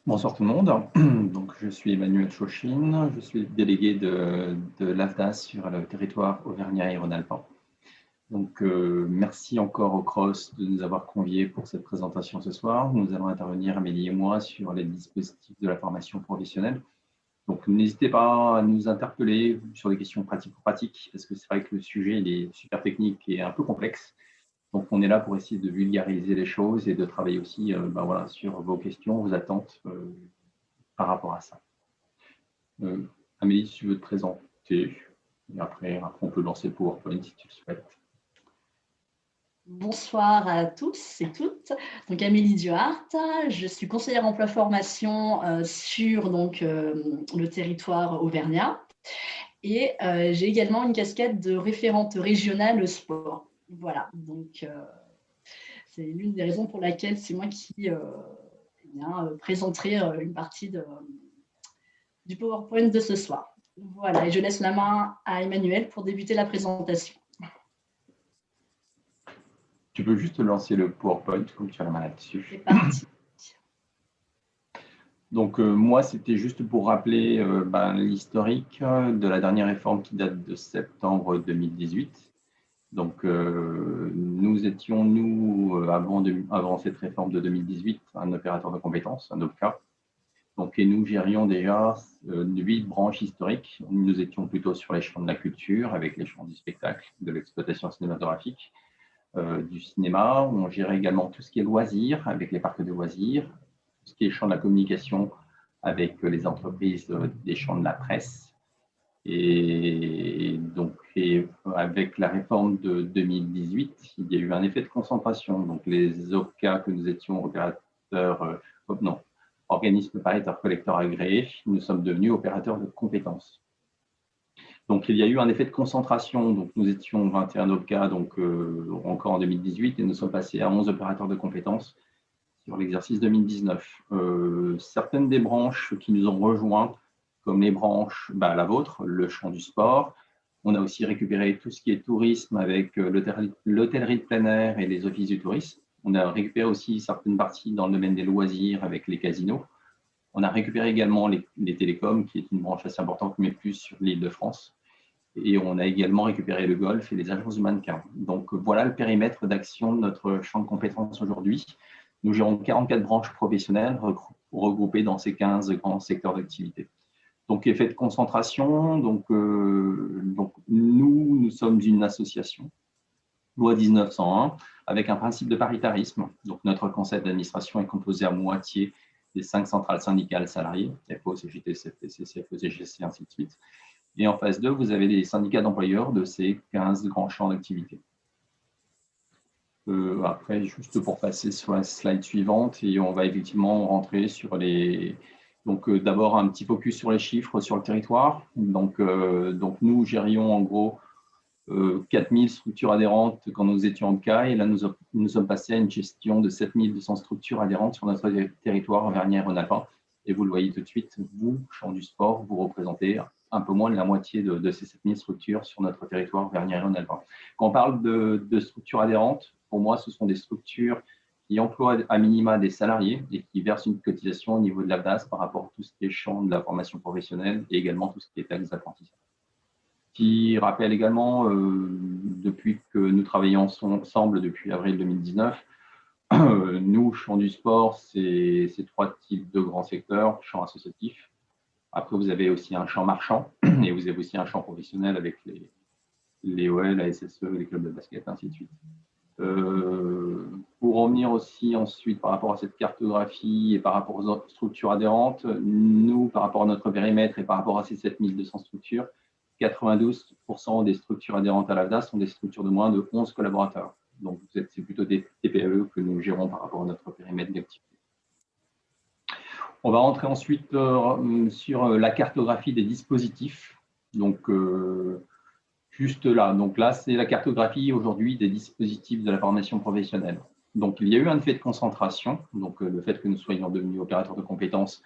Bonsoir tout le monde. Donc, je suis Emmanuel Chauchine, je suis délégué de l'AFDAS sur le territoire auvergnat et rhône-alpin. Donc, merci encore au CROSS de nous avoir conviés pour cette présentation ce soir. Nous allons intervenir, Amélie et moi, sur les dispositifs de la formation professionnelle. Donc, n'hésitez pas à nous interpeller sur des questions pratico-pratiques, parce que c'est vrai que le sujet il est super technique et un peu complexe. Donc, on est là pour essayer de vulgariser les choses et de travailler aussi voilà, sur vos questions, vos attentes par rapport à ça. Amélie, si tu veux te présenter, et après on peut lancer le PowerPoint si tu le souhaites. Bonsoir à tous et toutes. Donc Amélie Duhart, je suis conseillère emploi formation sur le territoire auvergnat et j'ai également une casquette de référente régionale sport. Voilà, donc c'est l'une des raisons pour laquelle c'est moi qui présenterai une partie du PowerPoint de ce soir. Voilà, et je laisse la main à Emmanuel pour débuter la présentation. Tu peux juste lancer le PowerPoint comme tu as la main là-dessus. C'est parti. Donc, moi, c'était juste pour rappeler l'historique de la dernière réforme qui date de septembre 2018. Donc, nous étions, avant cette réforme de 2018, un opérateur de compétences, un OPCA. Donc, et nous gérions déjà 8 branches historiques. Nous étions plutôt sur les champs de la culture, avec les champs du spectacle, de l'exploitation cinématographique, du cinéma. On gérait également tout ce qui est loisirs, avec les parcs de loisirs, tout ce qui est champ de la communication, avec les entreprises des champs de la presse. Et donc, avec la réforme de 2018, il y a eu un effet de concentration. Donc, les OPCA que nous étions opérateurs, organismes paritaires collecteurs agréés, nous sommes devenus opérateurs de compétences. Donc, il y a eu un effet de concentration. Donc, nous étions 21 OPCA encore en 2018 et nous sommes passés à 11 opérateurs de compétences sur l'exercice 2019. Certaines des branches qui nous ont rejoints, comme les branches, la vôtre, le champ du sport. On a aussi récupéré tout ce qui est tourisme avec l'hôtellerie de plein air et les offices du tourisme. On a récupéré aussi certaines parties dans le domaine des loisirs avec les casinos. On a récupéré également les télécoms, qui est une branche assez importante, mais plus sur l'île de France. Et on a également récupéré le golf et les agences de mannequins. Donc, voilà le périmètre d'action de notre champ de compétences aujourd'hui. Nous gérons 44 branches professionnelles regroupées dans ces 15 grands secteurs d'activité. Donc, effet de concentration. Nous sommes une association, loi 1901, avec un principe de paritarisme. Donc, notre conseil d'administration est composé à moitié des 5 centrales syndicales salariées, FO, CGT, CFTC, CFE, CGC, ainsi de suite. Et en phase 2, vous avez les syndicats d'employeurs de ces 15 grands champs d'activité. Après, juste pour passer sur la slide suivante, et on va effectivement rentrer sur les… Donc, d'abord, un petit focus sur les chiffres sur le territoire. Donc nous gérions en gros 4000 structures adhérentes quand nous étions en cas, et là, nous sommes passés à une gestion de 7200 structures adhérentes sur notre territoire auvergnat et rhône-alpin. Et vous le voyez tout de suite, vous, champ du sport, vous représentez un peu moins de la moitié de ces 7000 structures sur notre territoire auvergnat et rhône-alpin. Quand on parle de structures adhérentes, pour moi, ce sont des structures qui emploient à minima des salariés et qui versent une cotisation au niveau de l'AFDAS par rapport à tout ce qui est champ de la formation professionnelle et également tout ce qui est taxes d'apprentissage. Qui rappelle également, depuis que nous travaillons ensemble depuis avril 2019, nous, champ du sport, c'est 3 types de grands secteurs, champ associatif. Après, vous avez aussi un champ marchand et vous avez aussi un champ professionnel avec les OL, la SSE, les clubs de basket, ainsi de suite. Pour revenir aussi ensuite par rapport à cette cartographie et par rapport aux autres structures adhérentes, nous, par rapport à notre périmètre et par rapport à ces 7200 structures, 92% des structures adhérentes à l'AFDAS sont des structures de moins de 11 collaborateurs. Donc, c'est plutôt des TPE que nous gérons par rapport à notre périmètre d'activité. On va rentrer ensuite sur la cartographie des dispositifs. Donc, juste là. Donc là, c'est la cartographie aujourd'hui des dispositifs de la formation professionnelle. Donc, il y a eu un effet de concentration, donc le fait que nous soyons devenus opérateurs de compétences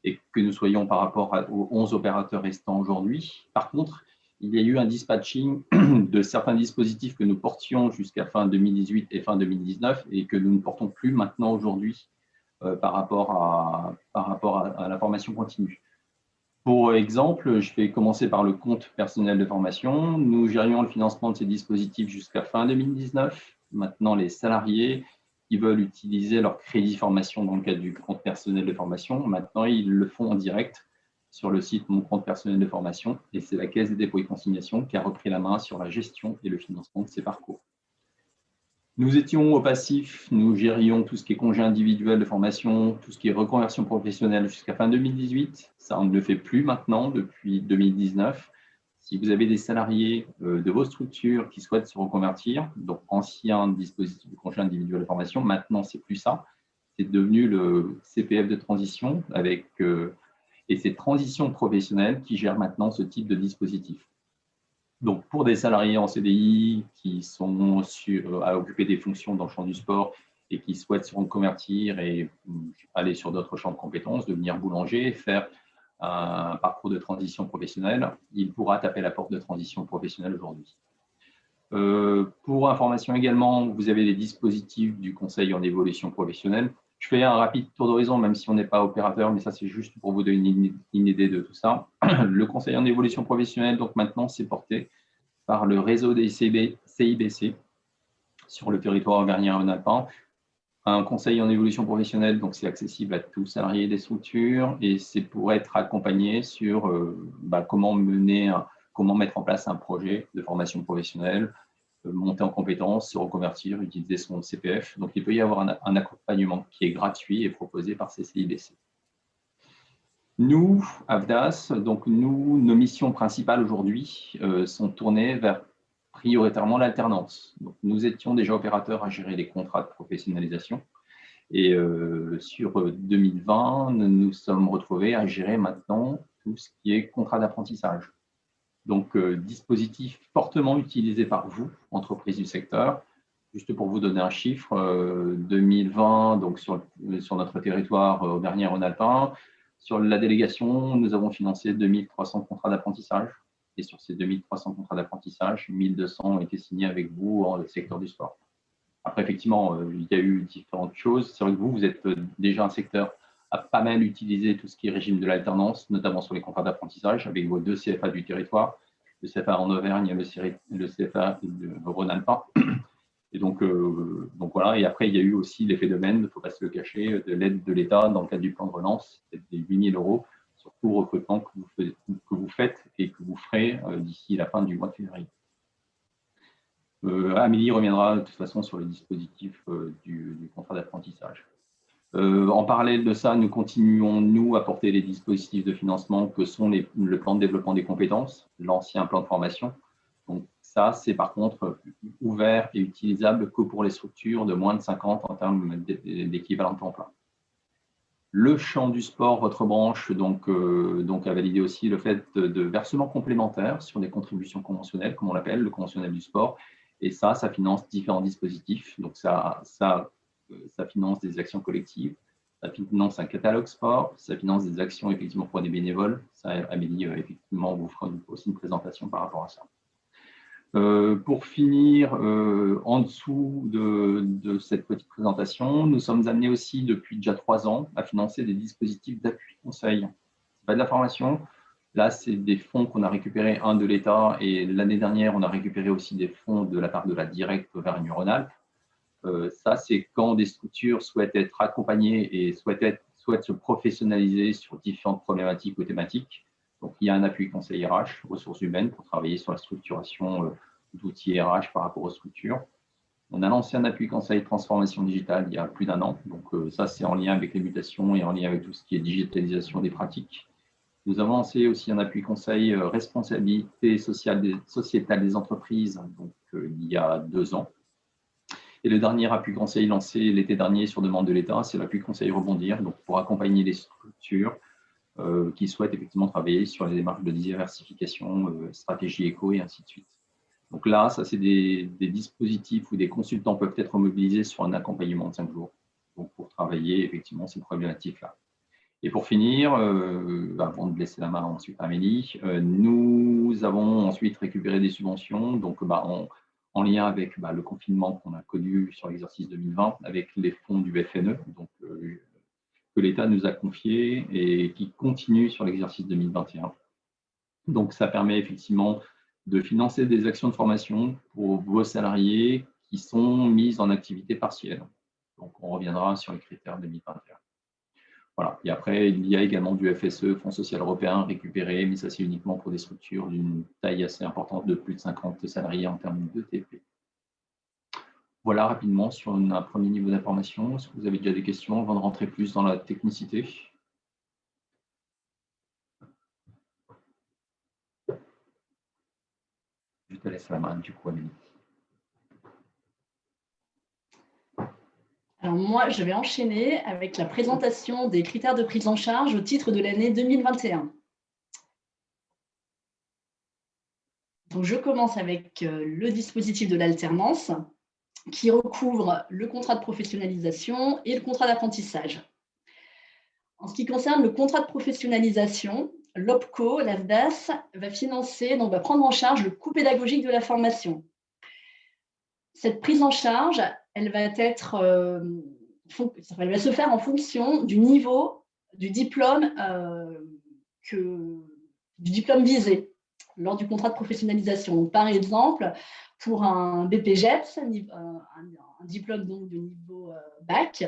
et que nous soyons par rapport aux 11 opérateurs restants aujourd'hui. Par contre, il y a eu un dispatching de certains dispositifs que nous portions jusqu'à fin 2018 et fin 2019 et que nous ne portons plus maintenant aujourd'hui par rapport à la formation continue. Pour exemple, je vais commencer par le compte personnel de formation. Nous gérions le financement de ces dispositifs jusqu'à fin 2019. Maintenant, les salariés qui veulent utiliser leur crédit formation dans le cadre du compte personnel de formation, maintenant, ils le font en direct sur le site Mon compte personnel de formation. Et c'est la Caisse des dépôts et consignations qui a repris la main sur la gestion et le financement de ces parcours. Nous étions au passif, nous gérions tout ce qui est congé individuel de formation, tout ce qui est reconversion professionnelle jusqu'à fin 2018. Ça, on ne le fait plus maintenant depuis 2019. Si vous avez des salariés de vos structures qui souhaitent se reconvertir, donc ancien dispositif de congé individuel de formation, maintenant, c'est plus ça. C'est devenu le CPF de transition et c'est Transition Professionnelle qui gère maintenant ce type de dispositif. Donc, pour des salariés en CDI qui sont à occuper des fonctions dans le champ du sport et qui souhaitent se reconvertir et aller sur d'autres champs de compétences, devenir boulanger, faire un parcours de transition professionnelle, il pourra taper la porte de transition professionnelle aujourd'hui. Pour information également, vous avez les dispositifs du Conseil en évolution professionnelle. Je fais un rapide tour d'horizon, même si on n'est pas opérateur, mais ça, c'est juste pour vous donner une idée de tout ça. Le Conseil en évolution professionnelle, donc maintenant, c'est porté par le réseau des CIBC sur le territoire auvergnat-rhône-alpin. Un conseil en évolution professionnelle, donc c'est accessible à tous salariés des structures et c'est pour être accompagné sur comment mettre en place un projet de formation professionnelle, monter en compétences, se reconvertir, utiliser son CPF. Donc, il peut y avoir un accompagnement qui est gratuit et proposé par ces CIBC. Nous, AFDAS, donc nos missions principales aujourd'hui sont tournées vers prioritairement l'alternance. Nous étions déjà opérateurs à gérer les contrats de professionnalisation et sur 2020, nous nous sommes retrouvés à gérer maintenant tout ce qui est contrat d'apprentissage. Donc, dispositif fortement utilisé par vous, entreprises du secteur. Juste pour vous donner un chiffre, 2020, donc sur notre territoire auvergnat-rhône-alpin, sur la délégation, nous avons financé 2300 contrats d'apprentissage. Et sur ces 2300 contrats d'apprentissage, 1200 ont été signés avec vous dans le secteur du sport. Après, effectivement, il y a eu différentes choses. C'est vrai que vous êtes déjà un secteur à pas mal utiliser tout ce qui est régime de l'alternance, notamment sur les contrats d'apprentissage, avec vos 2 CFA du territoire, le CFA en Auvergne et le CFA de Rhône-Alpin. Et donc voilà. Et après, il y a eu aussi l'effet domaine, il ne faut pas se le cacher, de l'aide de l'État dans le cadre du plan de relance, c'est des 8 000 € sur tout recrutement que vous faites et que vous ferez d'ici la fin du mois de février. Amélie reviendra de toute façon sur le dispositif du contrat d'apprentissage. En parallèle de ça, nous continuons, nous, à porter les dispositifs de financement que sont le plan de développement des compétences, l'ancien plan de formation. Donc ça, c'est par contre ouvert et utilisable que pour les structures de moins de 50 en termes d'équivalent temps plein. Le champ du sport, votre branche, donc a validé aussi le fait de versements complémentaires sur des contributions conventionnelles, comme on l'appelle, le conventionnel du sport. Et ça finance différents dispositifs. Donc ça finance des actions collectives, ça finance un catalogue sport, ça finance des actions effectivement pour des bénévoles. Ça, Amélie, effectivement, vous fera aussi une présentation par rapport à ça. Pour finir, en dessous de cette petite présentation, nous sommes amenés aussi depuis déjà 3 ans à financer des dispositifs d'appui conseil. Ce n'est pas de la formation. Là, c'est des fonds qu'on a récupérés, un de l'État, et l'année dernière, on a récupéré aussi des fonds de la part de la Directe Auvergne-Rhône-Alpes. Ça, c'est quand des structures souhaitent être accompagnées et souhaitent se professionnaliser sur différentes problématiques ou thématiques. Donc, il y a un appui conseil RH, ressources humaines, pour travailler sur la structuration d'outils RH par rapport aux structures. On a lancé un appui conseil transformation digitale il y a plus d'1 an. Donc, ça, c'est en lien avec les mutations et en lien avec tout ce qui est digitalisation des pratiques. Nous avons lancé aussi un appui conseil responsabilité sociétale des entreprises, donc il y a 2 ans. Et le dernier appui conseil lancé l'été dernier sur demande de l'État, c'est l'appui conseil rebondir, donc pour accompagner les structures qui souhaitent effectivement travailler sur les démarches de diversification, stratégie éco et ainsi de suite. Donc là, ça c'est des dispositifs où des consultants peuvent être mobilisés sur un accompagnement de 5 jours, donc pour travailler effectivement ces problématiques-là. Et pour finir, avant de laisser la main ensuite à Amélie, nous avons ensuite récupéré des subventions, donc en lien avec le confinement qu'on a connu sur l'exercice 2020, avec les fonds du FNE, donc que l'État nous a confiées et qui continuent sur l'exercice 2021. Donc, ça permet effectivement de financer des actions de formation pour vos salariés qui sont mis en activité partielle. Donc, on reviendra sur les critères 2021. Voilà. Et après, il y a également du FSE, Fonds social européen, récupéré, mais ça, c'est uniquement pour des structures d'une taille assez importante de plus de 50 salariés en termes de TP. Voilà rapidement sur un premier niveau d'information. Est-ce que vous avez déjà des questions avant de rentrer plus dans la technicité ? Je te laisse la main du coup, Amélie. Alors moi, je vais enchaîner avec la présentation des critères de prise en charge au titre de l'année 2021. Donc, je commence avec le dispositif de l'alternance qui recouvre le contrat de professionnalisation et le contrat d'apprentissage. En ce qui concerne le contrat de professionnalisation, l'OPCO, l'AFDAS, va financer, donc va prendre en charge le coût pédagogique de la formation. Cette prise en charge, elle va se faire en fonction du niveau du diplôme visé lors du contrat de professionnalisation. Donc, par exemple, pour un BPGEPS, un diplôme donc de niveau bac,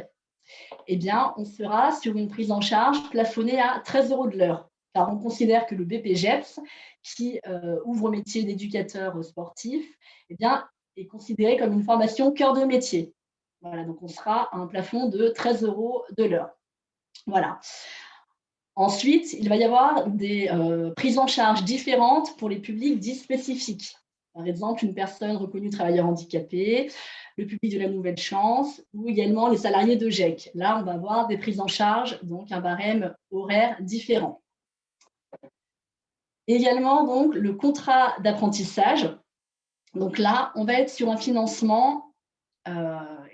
eh bien, on sera sur une prise en charge plafonnée à 13 € de l'heure, car on considère que le BPGEPS, qui ouvre au métier d'éducateur sportif, eh bien, est considéré comme une formation cœur de métier. Voilà, donc on sera à un plafond de 13 € de l'heure. Voilà. Ensuite, il va y avoir des prises en charge différentes pour les publics dits spécifiques. Par exemple, une personne reconnue travailleur handicapé, le public de la nouvelle chance ou également les salariés de GEC. Là, on va avoir des prises en charge, donc un barème horaire différent. Également, donc, le contrat d'apprentissage. Donc là, on va être sur un financement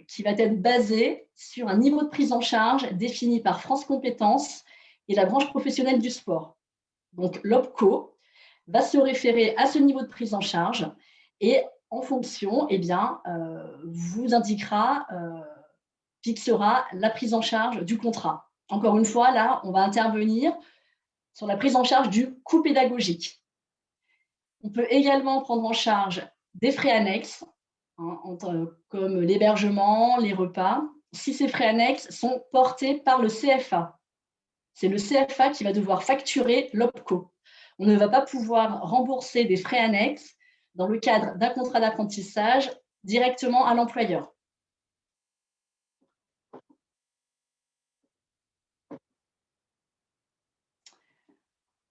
qui va être basé sur un niveau de prise en charge défini par France Compétences et la branche professionnelle du sport. Donc, l'OPCO va se référer à ce niveau de prise en charge et en fonction, eh bien, vous indiquera, fixera la prise en charge du contrat. Encore une fois, là, on va intervenir sur la prise en charge du coût pédagogique. On peut également prendre en charge des frais annexes, comme l'hébergement, les repas, si ces frais annexes sont portés par le CFA. C'est le CFA qui va devoir facturer l'OPCO. On ne va pas pouvoir rembourser des frais annexes dans le cadre d'un contrat d'apprentissage directement à l'employeur.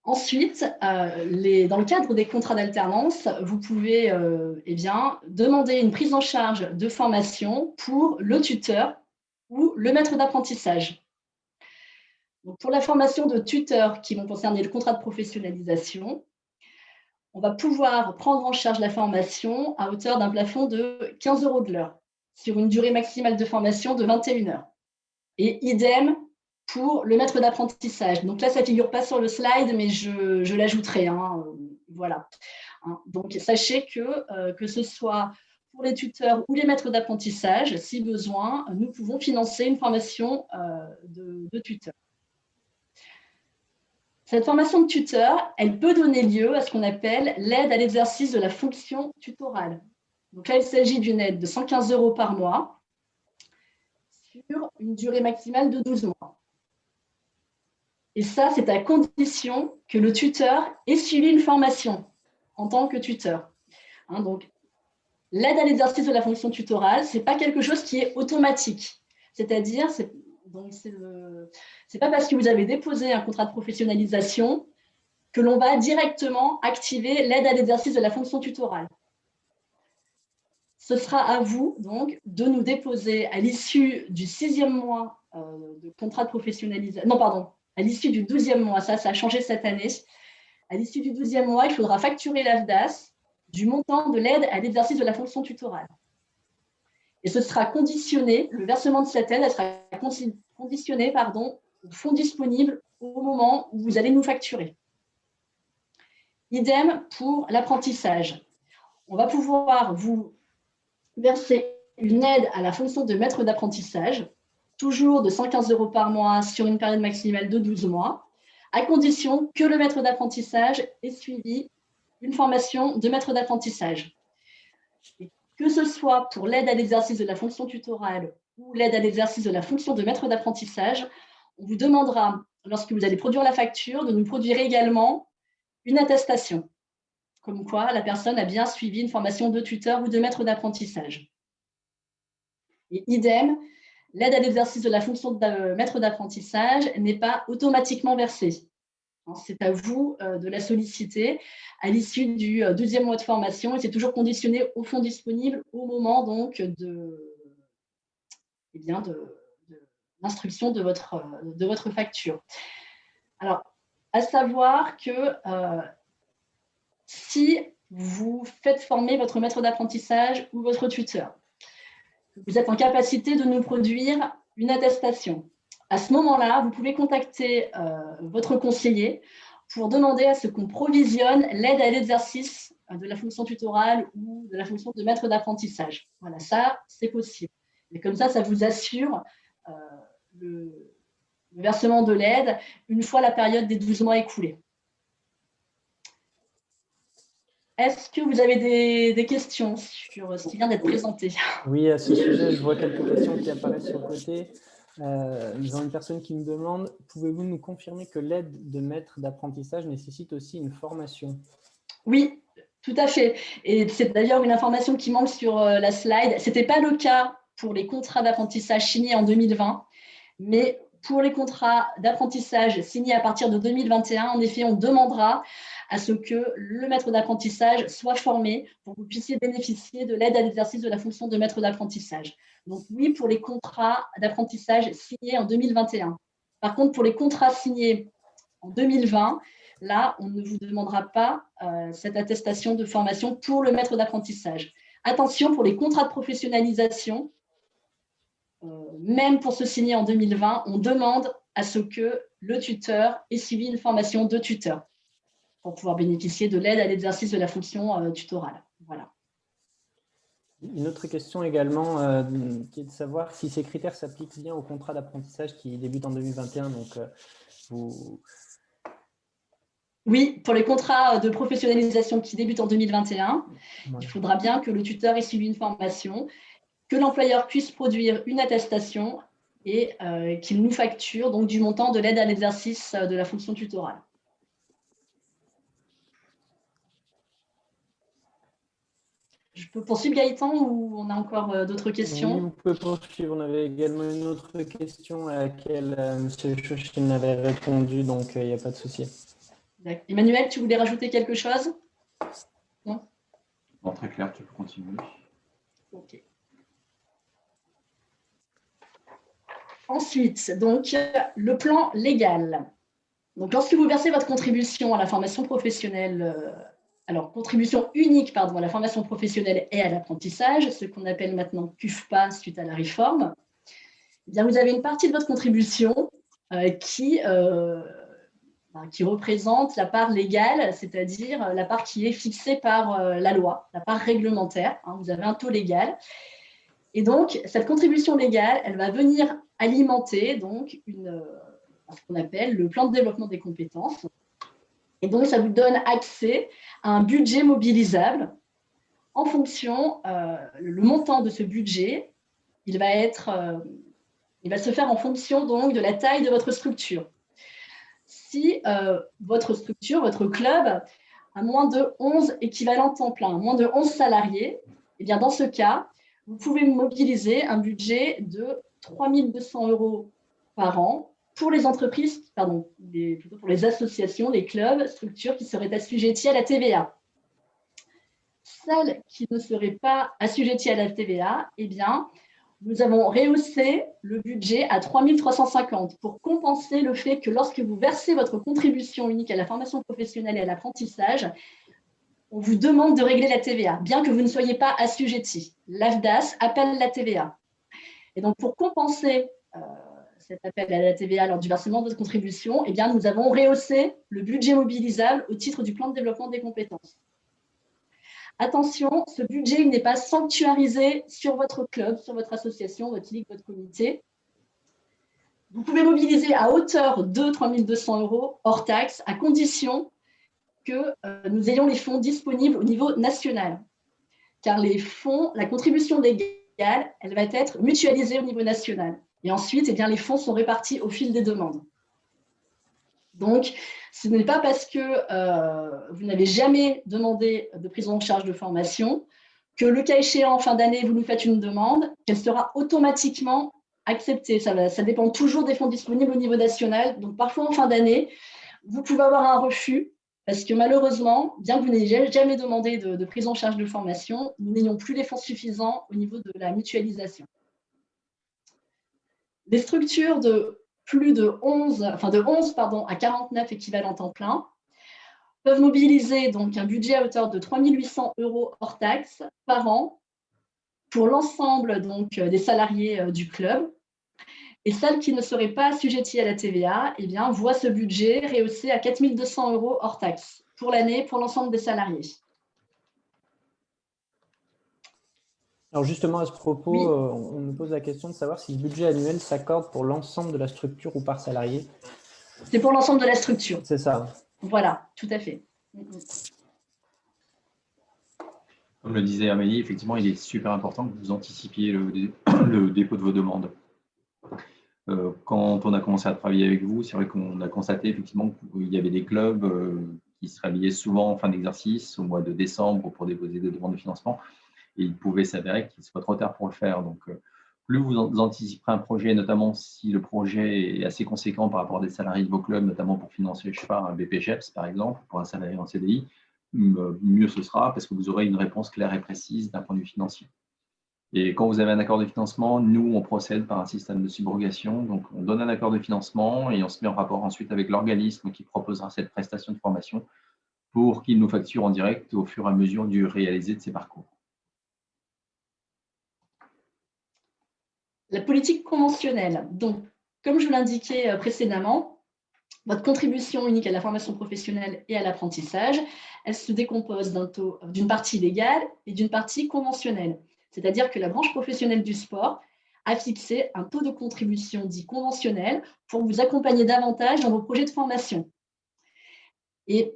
Ensuite, dans le cadre des contrats d'alternance, vous pouvez demander une prise en charge de formation pour le tuteur ou le maître d'apprentissage. Donc, pour la formation de tuteurs qui vont concerner le contrat de professionnalisation, on va pouvoir prendre en charge la formation à hauteur d'un plafond de 15 € de l'heure, sur une durée maximale de formation de 21 heures. Et idem pour le maître d'apprentissage. Donc là, ça ne figure pas sur le slide, mais je l'ajouterai. Voilà. Donc, sachez que ce soit pour les tuteurs ou les maîtres d'apprentissage, si besoin, nous pouvons financer une formation de tuteur. Cette formation de tuteur, elle peut donner lieu à ce qu'on appelle l'aide à l'exercice de la fonction tutorale. Donc là, il s'agit d'une aide de 115 € par mois sur une durée maximale de 12 mois. Et ça, c'est à condition que le tuteur ait suivi une formation en tant que tuteur. Donc, l'aide à l'exercice de la fonction tutorale, ce n'est pas quelque chose qui est automatique. C'est-à-dire, c'est pas parce que vous avez déposé un contrat de professionnalisation que l'on va directement activer l'aide à l'exercice de la fonction tutorale. Ce sera à vous, donc, de nous déposer à l'issue du 6e mois de contrat de professionnalisation. Non, pardon, à l'issue du 12e mois, ça a changé cette année. À l'issue du 12e mois, il faudra facturer l'AFDAS du montant de l'aide à l'exercice de la fonction tutorale. Et ce sera conditionné, le versement de cette aide sera conditionné au fonds disponible au moment où vous allez nous facturer. Idem pour l'apprentissage. On va pouvoir vous verser une aide à la fonction de maître d'apprentissage toujours de 115 € par mois sur une période maximale de 12 mois, à condition que le maître d'apprentissage ait suivi une formation de maître d'apprentissage. Que ce soit pour l'aide à l'exercice de la fonction tutorale ou l'aide à l'exercice de la fonction de maître d'apprentissage, on vous demandera, lorsque vous allez produire la facture, de nous produire également une attestation, comme quoi la personne a bien suivi une formation de tuteur ou de maître d'apprentissage. Et idem, l'aide à l'exercice de la fonction de maître d'apprentissage n'est pas automatiquement versée. C'est à vous de la solliciter à l'issue du 12e mois de formation et c'est toujours conditionné au fonds disponible au moment donc de l'instruction de votre facture. Alors, à savoir que si vous faites former votre maître d'apprentissage ou votre tuteur, vous êtes en capacité de nous produire une attestation. À ce moment-là, vous pouvez contacter votre conseiller pour demander à ce qu'on provisionne l'aide à l'exercice de la fonction tutorale ou de la fonction de maître d'apprentissage. Voilà, ça, c'est possible. Et comme ça vous assure le versement de l'aide une fois la période des 12 mois écoulée. Est-ce que vous avez des questions sur ce qui vient d'être présenté? Oui, à ce sujet, je vois quelques questions qui apparaissent sur le côté. Nous avons une personne qui nous demande, pouvez-vous nous confirmer que l'aide de maître d'apprentissage nécessite aussi une formation? Oui, tout à fait. Et c'est d'ailleurs une information qui manque sur la slide. Ce n'était pas le cas pour les contrats d'apprentissage signés en 2020, mais pour les contrats d'apprentissage signés à partir de 2021, en effet, on demandera à ce que le maître d'apprentissage soit formé pour que vous puissiez bénéficier de l'aide à l'exercice de la fonction de maître d'apprentissage. Donc oui, pour les contrats d'apprentissage signés en 2021. Par contre, pour les contrats signés en 2020, là, on ne vous demandera pas cette attestation de formation pour le maître d'apprentissage. Attention, pour les contrats de professionnalisation, même pour se signer en 2020, on demande à ce que le tuteur ait suivi une formation de tuteur pour pouvoir bénéficier de l'aide à l'exercice de la fonction tutorale. Voilà. Une autre question également, qui est de savoir si ces critères s'appliquent bien au contrat d'apprentissage qui débute en 2021. Donc, Oui, pour les contrats de professionnalisation qui débutent en 2021, il faudra bien que le tuteur ait suivi une formation, que l'employeur puisse produire une attestation et qu'il nous facture donc du montant de l'aide à l'exercice de la fonction tutorale. Je peux poursuivre, Gaëtan, ou on a encore d'autres questions? Oui, vous pouvez poursuivre. On avait également une autre question à laquelle M. Chouchine avait répondu, donc il n'y a pas de souci. Emmanuel, tu voulais rajouter quelque chose? Non? Non, très clair, tu peux continuer. Ok. Ensuite, donc, le plan légal. Donc, lorsque vous versez votre contribution à la formation professionnelle, alors contribution unique pardon, à la formation professionnelle et à l'apprentissage, ce qu'on appelle maintenant CUFPA suite à la réforme, eh bien, vous avez une partie de votre contribution qui représente la part légale, c'est-à-dire la part qui est fixée par la loi, la part réglementaire. Hein, vous avez un taux légal. Et donc, cette contribution légale, elle va venir alimenter donc ce qu'on appelle le plan de développement des compétences. Et donc, ça vous donne accès à un budget mobilisable. En fonction, le montant de ce budget, il va se faire en fonction donc de la taille de votre structure. Si votre structure, votre club, a moins de 11 équivalents temps plein, moins de 11 salariés, eh bien dans ce cas, vous pouvez mobiliser un budget de 3 200 € par an pour les entreprises, plutôt pour les associations, les clubs, structures qui seraient assujetties à la TVA. Celles qui ne seraient pas assujetties à la TVA, eh bien, nous avons rehaussé le budget à 3 350 pour compenser le fait que lorsque vous versez votre contribution unique à la formation professionnelle et à l'apprentissage, on vous demande de régler la TVA, bien que vous ne soyez pas assujetti. L'AFDAS appelle la TVA. Et donc, pour compenser cet appel à la TVA lors du versement de votre contribution, eh bien, nous avons rehaussé le budget mobilisable au titre du plan de développement des compétences. Attention, ce budget n'est pas sanctuarisé sur votre club, sur votre association, votre ligue, votre comité. Vous pouvez mobiliser à hauteur de 3 200 € hors taxe, à condition que nous ayons les fonds disponibles au niveau national. Car les fonds, la contribution légale, elle va être mutualisée au niveau national. Et ensuite, eh bien, les fonds sont répartis au fil des demandes. Donc, ce n'est pas parce que vous n'avez jamais demandé de prise en charge de formation que le cas échéant, en fin d'année, vous nous faites une demande, qu'elle sera automatiquement acceptée. Ça dépend toujours des fonds disponibles au niveau national. Donc, parfois, en fin d'année, vous pouvez avoir un refus parce que malheureusement, bien que vous n'ayez jamais demandé de prise en charge de formation, nous n'ayons plus les fonds suffisants au niveau de la mutualisation. Les structures de plus de 11 à 49 équivalents temps plein peuvent mobiliser donc un budget à hauteur de 3 800 € hors taxe par an pour l'ensemble des salariés du club. Et celles qui ne seraient pas assujetties à la TVA, eh bien, voient ce budget rehaussé à 4 200 € hors taxe pour l'année pour l'ensemble des salariés. Alors justement, à ce propos, Oui. On nous pose la question de savoir si le budget annuel s'accorde pour l'ensemble de la structure ou par salarié. C'est pour l'ensemble de la structure. C'est ça. Voilà, tout à fait. Comme le disait Amélie, effectivement, il est super important que vous anticipiez le dépôt de vos demandes. Quand on a commencé à travailler avec vous, c'est vrai qu'on a constaté effectivement qu'il y avait des clubs qui se réveillaient souvent en fin d'exercice, au mois de décembre, pour déposer des demandes de financement. Et il pouvait s'avérer qu'il soit trop tard pour le faire. Donc, plus vous anticiperez un projet, notamment si le projet est assez conséquent par rapport à des salariés de vos clubs, notamment pour financer, je sais pas, un BPGEPS par exemple, pour un salarié en CDI, mieux ce sera parce que vous aurez une réponse claire et précise d'un point de vue financier. Et quand vous avez un accord de financement, nous, on procède par un système de subrogation. Donc, on donne un accord de financement et on se met en rapport ensuite avec l'organisme qui proposera cette prestation de formation pour qu'il nous facture en direct au fur et à mesure du réalisé de ses parcours. La politique conventionnelle. Donc, comme je vous l'indiquais précédemment, votre contribution unique à la formation professionnelle et à l'apprentissage, elle se décompose d'une partie légale et d'une partie conventionnelle. C'est-à-dire que la branche professionnelle du sport a fixé un taux de contribution dit conventionnel pour vous accompagner davantage dans vos projets de formation. Et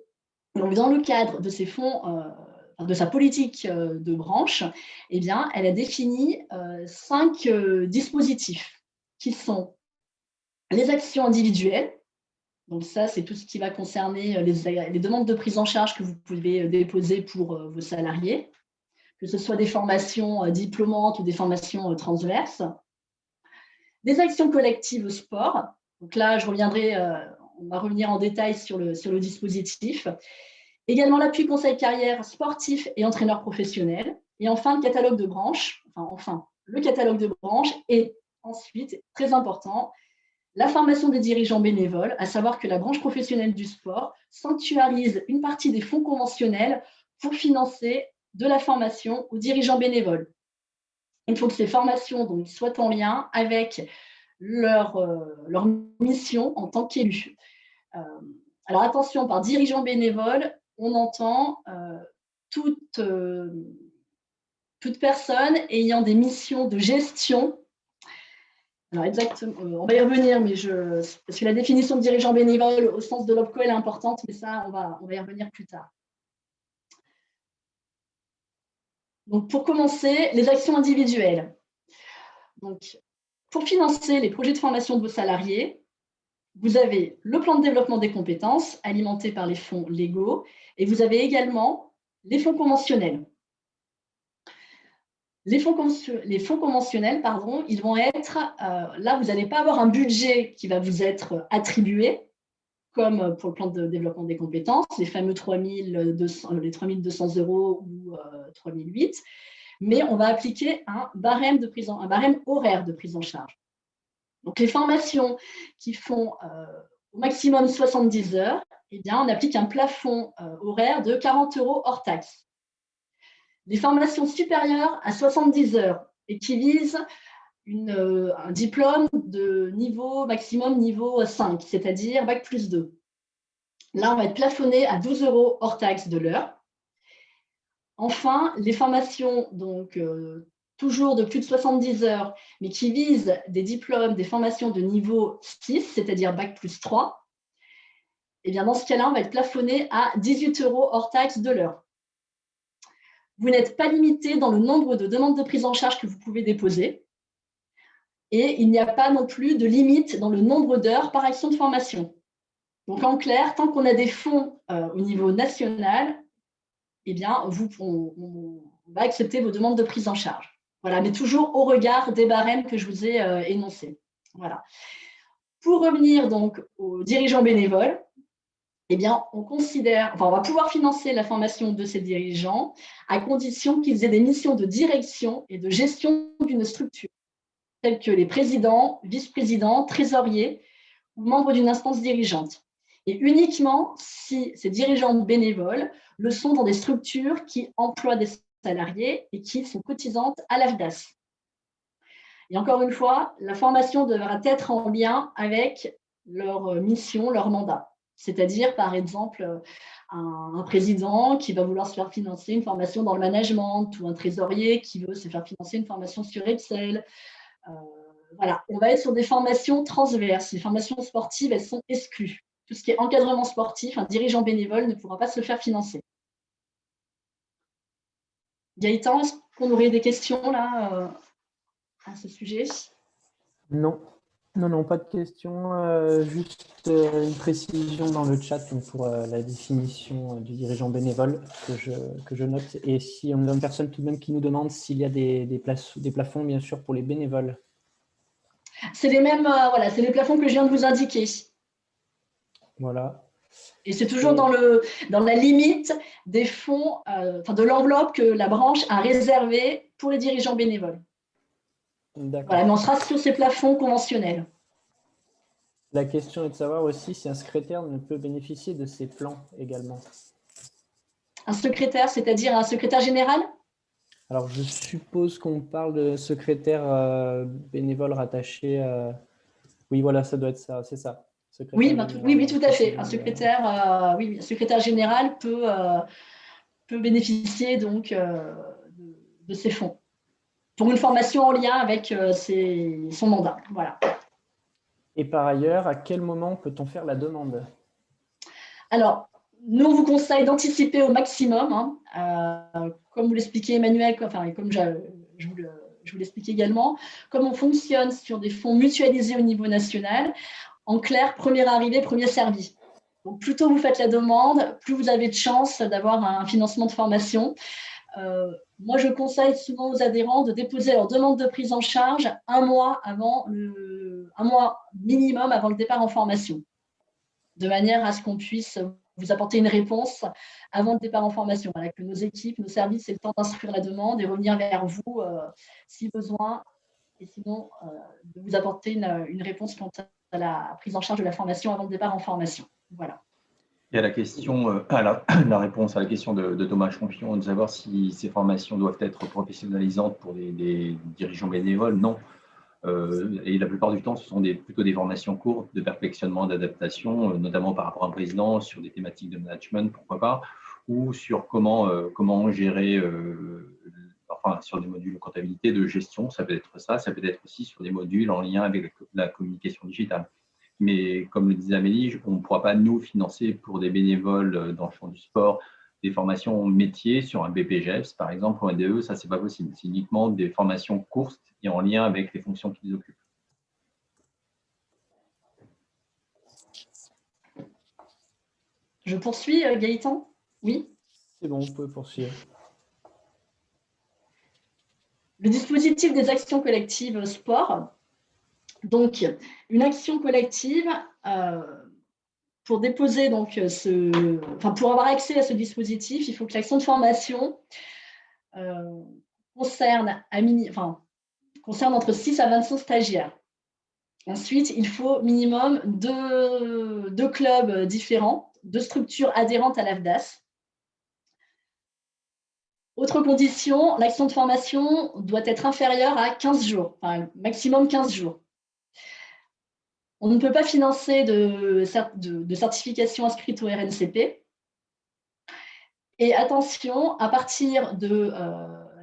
donc, dans le cadre de ces fonds, de sa politique de branche, eh bien, elle a défini 5 dispositifs qui sont les actions individuelles. Donc ça, c'est tout ce qui va concerner les demandes de prise en charge que vous pouvez déposer pour vos salariés, que ce soit des formations diplômantes ou des formations transverses. Des actions collectives au sport. Donc là, on va revenir en détail sur le dispositif. Également l'appui conseil carrière sportif et entraîneur professionnel. Et enfin, le catalogue de branches. Le catalogue de branches. Et ensuite, très important, la formation des dirigeants bénévoles, à savoir que la branche professionnelle du sport sanctuarise une partie des fonds conventionnels pour financer de la formation aux dirigeants bénévoles. Il faut que ces formations soient en lien avec leur mission en tant qu'élus. Alors attention, par dirigeant bénévole, on entend toute personne ayant des missions de gestion. Alors exactement, on va y revenir, mais parce que la définition de dirigeant bénévole au sens de l'OPCO, elle est importante, mais ça, on va y revenir plus tard. Donc, pour commencer, les actions individuelles. Donc, pour financer les projets de formation de vos salariés, vous avez le plan de développement des compétences alimenté par les fonds légaux et vous avez également les fonds conventionnels. Les fonds conventionnels, ils vont être, là, vous n'allez pas avoir un budget qui va vous être attribué, comme pour le plan de développement des compétences, les fameux 3 200 € ou 3 008, mais on va appliquer un barème horaire de prise en charge. Donc, les formations qui font au maximum 70 heures, eh bien, on applique un plafond horaire de 40 € hors taxe. Les formations supérieures à 70 heures et qui visent un diplôme de maximum niveau 5, c'est-à-dire Bac plus 2. Là, on va être plafonné à 12 € hors taxe de l'heure. Enfin, les formations toujours de plus de 70 heures, mais qui vise des diplômes, des formations de niveau 6, c'est-à-dire Bac+3, et bien dans ce cas-là, on va être plafonné à 18 € hors taxe de l'heure. Vous n'êtes pas limité dans le nombre de demandes de prise en charge que vous pouvez déposer, et il n'y a pas non plus de limite dans le nombre d'heures par action de formation. Donc en clair, tant qu'on a des fonds au niveau national, eh bien, on va accepter vos demandes de prise en charge. Voilà, mais toujours au regard des barèmes que je vous ai énoncés. Voilà. Pour revenir donc aux dirigeants bénévoles, eh bien, on va pouvoir financer la formation de ces dirigeants à condition qu'ils aient des missions de direction et de gestion d'une structure, telles que les présidents, vice-présidents, trésoriers ou membres d'une instance dirigeante. Et uniquement si ces dirigeants bénévoles le sont dans des structures qui emploient des salariés et qui sont cotisantes à l'AFDAS. Et encore une fois, la formation devra être en lien avec leur mission, leur mandat. C'est-à-dire, par exemple, un président qui va vouloir se faire financer une formation dans le management ou un trésorier qui veut se faire financer une formation sur Excel. Voilà, on va être sur des formations transverses. Les formations sportives, elles sont exclues. Tout ce qui est encadrement sportif, un dirigeant bénévole ne pourra pas se le faire financer. Gaëtan, est-ce qu'on aurait des questions là à ce sujet? Non, pas de questions. Juste une précision dans le chat pour la définition du dirigeant bénévole que je note. Et si on a une personne tout de même qui nous demande s'il y a des plafonds, bien sûr, pour les bénévoles. C'est les mêmes, voilà, c'est les plafonds que je viens de vous indiquer. Voilà. Et c'est toujours dans la limite des fonds, de l'enveloppe que la branche a réservée pour les dirigeants bénévoles. Voilà, mais on sera sur ces plafonds conventionnels. La question est de savoir aussi si un secrétaire ne peut bénéficier de ces plans également. Un secrétaire, c'est-à-dire un secrétaire général? Alors, je suppose qu'on parle de secrétaire bénévole rattaché. Oui, voilà, ça doit être ça, c'est ça. Oui, tout à fait. Un secrétaire, un secrétaire général peut bénéficier donc de ces fonds pour une formation en lien avec son mandat. Voilà. Et par ailleurs, à quel moment peut-on faire la demande? Alors, nous, on vous conseille d'anticiper au maximum, comme vous l'expliquait Emmanuel, comme je vous l'explique également, comme on fonctionne sur des fonds mutualisés au niveau national. En clair, premier arrivé, premier servi. Donc, plus tôt vous faites la demande, plus vous avez de chances d'avoir un financement de formation. Moi, je conseille souvent aux adhérents de déposer leur demande de prise en charge un mois minimum avant le départ en formation, de manière à ce qu'on puisse vous apporter une réponse avant le départ en formation. Voilà, que nos équipes, nos services aient le temps d'instruire la demande et revenir vers vous si besoin, et sinon de vous apporter une réponse quant à la prise en charge de la formation avant le départ en formation. Voilà. Il y a la question, la réponse à la question de Thomas Champion, de savoir si ces formations doivent être professionnalisantes pour des dirigeants bénévoles. Non. Et la plupart du temps, ce sont plutôt des formations courtes de perfectionnement, d'adaptation, notamment par rapport à un président, sur des thématiques de management, pourquoi pas, ou sur comment gérer, sur des modules de comptabilité, de gestion, ça peut être ça peut être aussi sur des modules en lien avec la communication digitale. Mais comme le disait Amélie, on ne pourra pas nous financer pour des bénévoles dans le champ du sport des formations métiers sur un BPGEPS, par exemple, ou un DE, ça, c'est pas possible. C'est uniquement des formations courtes et en lien avec les fonctions qu'ils occupent. Je poursuis, Gaëtan? Oui? C'est bon, vous pouvez poursuivre. Le dispositif des actions collectives sport. Donc, une action collective, pour déposer donc pour avoir accès à ce dispositif, il faut que l'action de formation concerne entre 6 à 25 stagiaires. Ensuite, il faut minimum deux clubs différents, 2 structures adhérentes à l'AFDAS. Autre condition, l'action de formation doit être inférieure à 15 jours, maximum 15 jours. On ne peut pas financer de certification inscrite au RNCP. Et attention, à partir de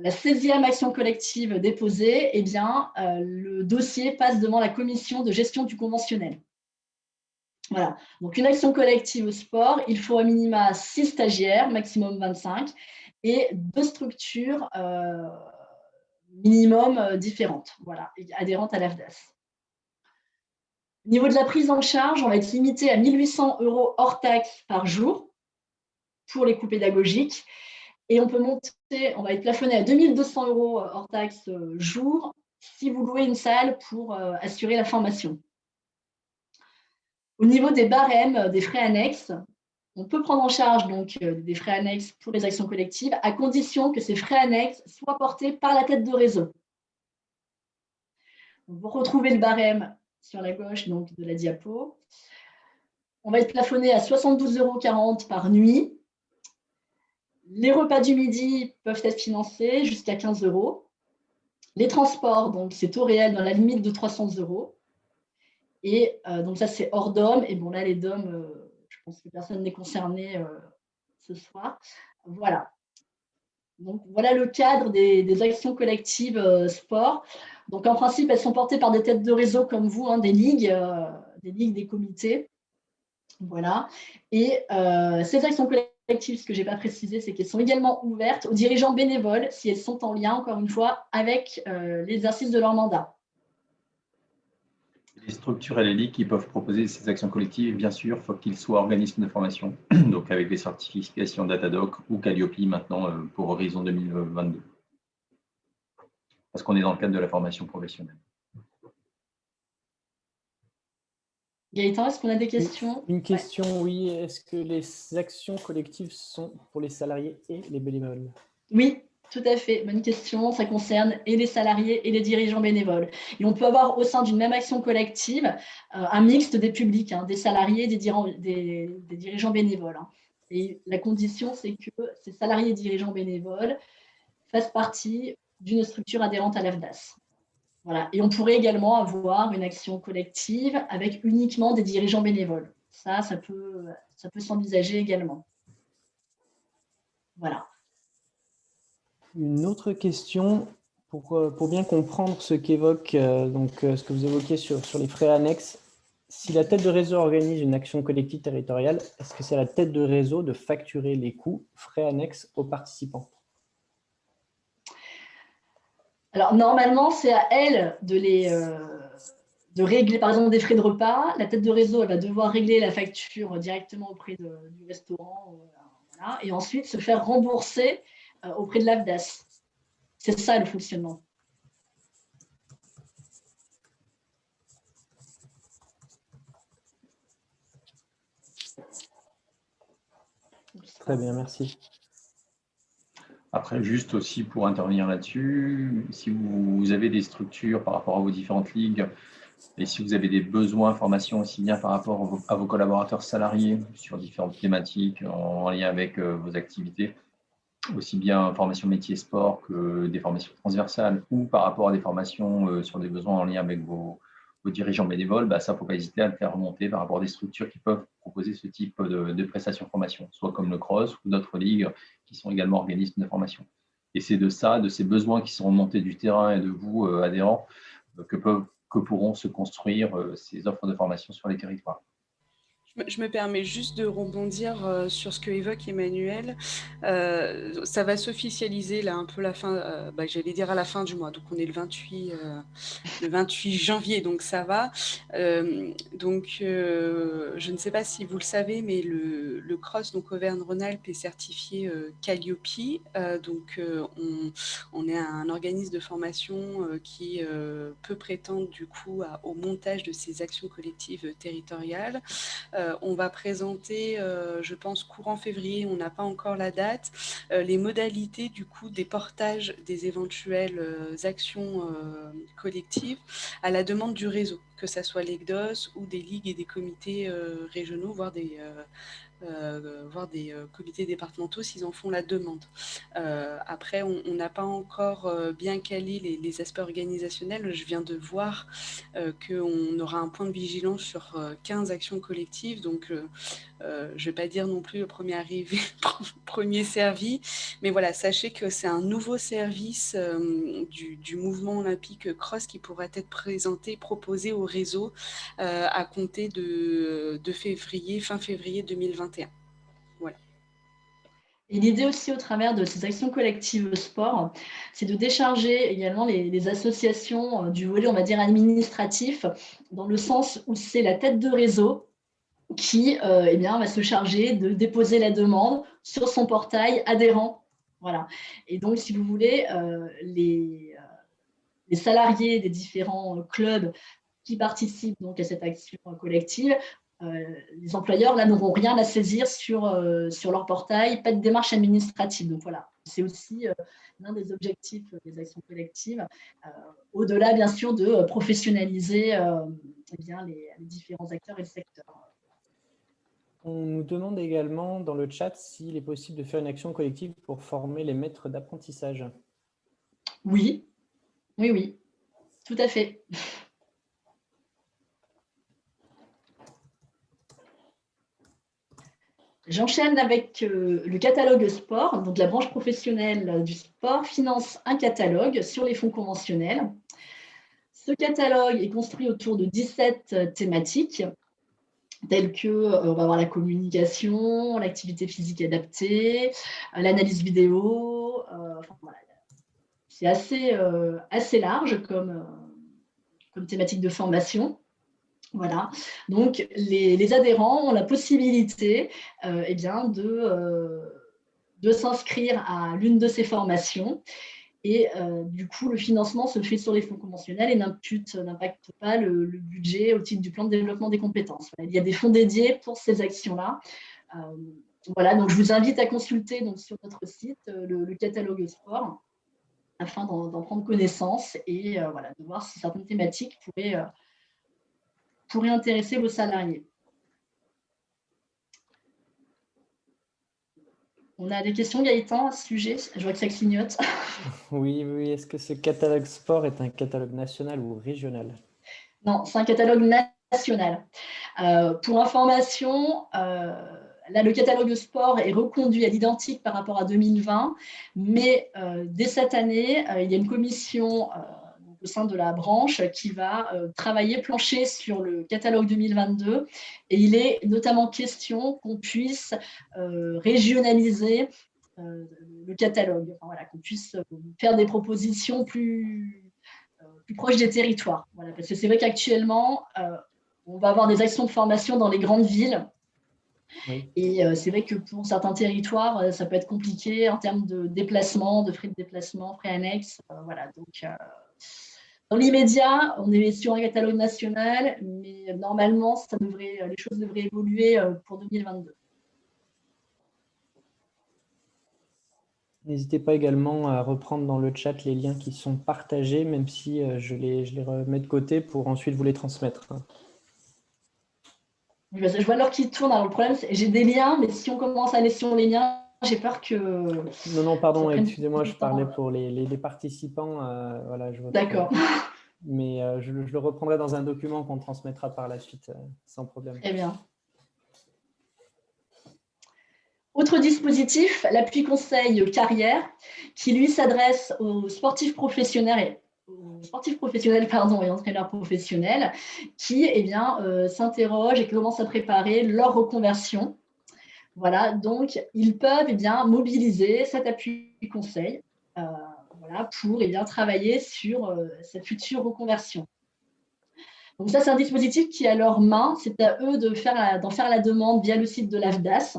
la 16e action collective déposée, eh bien, le dossier passe devant la commission de gestion du conventionnel. Voilà. Donc, une action collective au sport, il faut à minima 6 stagiaires, maximum 25, et 2 structures minimum différentes, voilà, adhérentes à l'AFDAS. Au niveau de la prise en charge, on va être limité à 1 800 € hors taxe par jour pour les coûts pédagogiques. Et on va être plafonné à 2 200 € hors taxe jour si vous louez une salle pour assurer la formation. Au niveau des barèmes des frais annexes, on peut prendre en charge donc des frais annexes pour les actions collectives à condition que ces frais annexes soient portés par la tête de réseau. Vous retrouvez le barème sur la gauche donc, de la diapo. On va être plafonné à 72,40 € par nuit. Les repas du midi peuvent être financés jusqu'à 15 €. Les transports, donc c'est taux réel dans la limite de 300 €. Et donc ça, c'est hors DOM. Et bon, là, les DOM, je pense que personne n'est concerné ce soir. Voilà. Donc, voilà le cadre des actions collectives sport. Donc, en principe, elles sont portées par des têtes de réseau comme vous, hein, des ligues, des comités. Voilà. Et ces actions collectives, ce que je n'ai pas précisé, c'est qu'elles sont également ouvertes aux dirigeants bénévoles si elles sont en lien, encore une fois, avec l'exercice de leur mandat. Les structures et les ligues qui peuvent proposer ces actions collectives, bien sûr, il faut qu'ils soient organismes de formation, donc avec des certifications Datadoc ou Calliope maintenant pour Horizon 2022. Parce qu'on est dans le cadre de la formation professionnelle. Gaëtan, est-ce qu'on a des questions? Une question, oui. Est-ce que les actions collectives sont pour les salariés et les bénévoles? Oui, tout à fait. Bonne question. Ça concerne et les salariés et les dirigeants bénévoles. Et on peut avoir au sein d'une même action collective un mixte des publics, hein, des salariés et des dirigeants bénévoles. Hein. Et la condition, c'est que ces salariés et dirigeants bénévoles fassent partie d'une structure adhérente à l'AFDAS. Voilà. Et on pourrait également avoir une action collective avec uniquement des dirigeants bénévoles. Ça peut s'envisager également. Voilà. Une autre question, pour bien comprendre ce qu'évoque, ce que vous évoquez sur les frais annexes, si la tête de réseau organise une action collective territoriale, est-ce que c'est à la tête de réseau de facturer les coûts, frais annexes aux participants? Alors, normalement, c'est à elle de régler, par exemple, des frais de repas. La tête de réseau, elle va devoir régler la facture directement auprès du restaurant. Voilà, et ensuite, se faire rembourser auprès de l'AFDAS. C'est ça, le fonctionnement. Très bien, merci. Après, juste aussi pour intervenir là-dessus, si vous avez des structures par rapport à vos différentes ligues et si vous avez des besoins d'information aussi bien par rapport à vos collaborateurs salariés sur différentes thématiques en lien avec vos activités, aussi bien formation métier sport que des formations transversales ou par rapport à des formations sur des besoins en lien avec vos dirigeants bénévoles, ça, il ne faut pas hésiter à le faire remonter par rapport à des structures qui peuvent proposer ce type de prestations de formation, soit comme le CROSS ou d'autres ligues qui sont également organismes de formation. Et c'est de ces besoins qui sont remontés du terrain et de vous, adhérents, que pourront se construire ces offres de formation sur les territoires. Je me permets juste de rebondir sur ce que évoque Emmanuel. Ça va s'officialiser là un peu la fin, j'allais dire à la fin du mois, donc on est le 28 janvier, donc ça va. Je ne sais pas si vous le savez, mais le CROSS, donc Auvergne-Rhône-Alpes, est certifié Calliope. On est un organisme de formation qui peut prétendre du coup au montage de ces actions collectives territoriales. On va présenter, je pense, courant février, on n'a pas encore la date, les modalités du coup des portages des éventuelles actions collectives à la demande du réseau, que ce soit l'ECDOS ou des ligues et des comités régionaux, voire des comités départementaux s'ils en font la demande. Après, on n'a pas encore bien calé les aspects organisationnels. Je viens de voir qu'on aura un point de vigilance sur 15 actions collectives. Donc, je ne vais pas dire non plus le premier arrivé, premier servi, mais voilà, sachez que c'est un nouveau service du mouvement olympique cross qui pourra être présenté, proposé au réseau à compter de février, fin février 2021. Voilà. Et l'idée aussi au travers de ces actions collectives sport, c'est de décharger également les associations du volet, on va dire, administratif, dans le sens où c'est la tête de réseau qui eh bien, va se charger de déposer la demande sur son portail adhérent. Voilà. Et donc, si vous voulez, les salariés des différents clubs qui participent donc à cette action collective, les employeurs là n'auront rien à saisir sur leur portail, pas de démarche administrative. Donc voilà, c'est aussi l'un des objectifs des actions collectives, au-delà bien sûr de professionnaliser eh bien, les différents acteurs et le secteur. On nous demande également dans le chat s'il est possible de faire une action collective pour former les maîtres d'apprentissage. Oui, oui, oui, tout à fait. J'enchaîne avec le catalogue sport. Donc, la branche professionnelle du sport finance un catalogue sur les fonds conventionnels. Ce catalogue est construit autour de 17 thématiques, telles que on va avoir la communication, l'activité physique adaptée, l'analyse vidéo. Enfin, voilà. C'est assez large comme thématique de formation. Voilà, donc les adhérents ont la possibilité eh bien, de s'inscrire à l'une de ces formations et du coup, le financement se fait sur les fonds conventionnels et n'impacte pas le budget au titre du plan de développement des compétences. Voilà, il y a des fonds dédiés pour ces actions-là. Voilà, donc je vous invite à consulter donc, sur notre site le catalogue sport afin d'en prendre connaissance et voilà, de voir si certaines thématiques pourraient intéresser vos salariés. On a des questions, Gaëtan, à ce sujet? Je vois que ça clignote. Oui, oui. Est-ce que ce catalogue sport est un catalogue national ou régional? Non, c'est un catalogue national. Pour information, là, le catalogue sport est reconduit à l'identique par rapport à 2020, mais dès cette année, il y a une commission au sein de la branche qui va travailler, plancher sur le catalogue 2022, et il est notamment question qu'on puisse régionaliser le catalogue, enfin, voilà, qu'on puisse faire des propositions plus proches des territoires. Voilà, parce que c'est vrai qu'actuellement, on va avoir des actions de formation dans les grandes villes. Oui. Et c'est vrai que pour certains territoires, ça peut être compliqué en termes de déplacement, de frais de déplacement, frais annexes. Voilà, donc dans l'immédiat, on est sur un catalogue national, mais normalement, les choses devraient évoluer pour 2022. N'hésitez pas également à reprendre dans le chat les liens qui sont partagés, même si je les remets de côté pour ensuite vous les transmettre. Je vois l'heure qui tourne. Alors, le problème, c'est que j'ai des liens, mais si on commence à aller sur les liens, j'ai peur que… Non, pardon, excusez-moi, je parlais pour les participants. Voilà, D'accord. Mais je le reprendrai dans un document qu'on transmettra par la suite, sans problème. Très bien. Autre dispositif, l'appui conseil carrière, qui lui s'adresse aux sportifs professionnels et entraîneurs professionnels qui s'interrogent et commencent à préparer leur reconversion. Voilà, donc ils peuvent mobiliser cet appui conseil pour travailler sur cette future reconversion. Donc ça, c'est un dispositif qui est à leur main. C'est à eux d'en faire la demande via le site de l'AFDAS.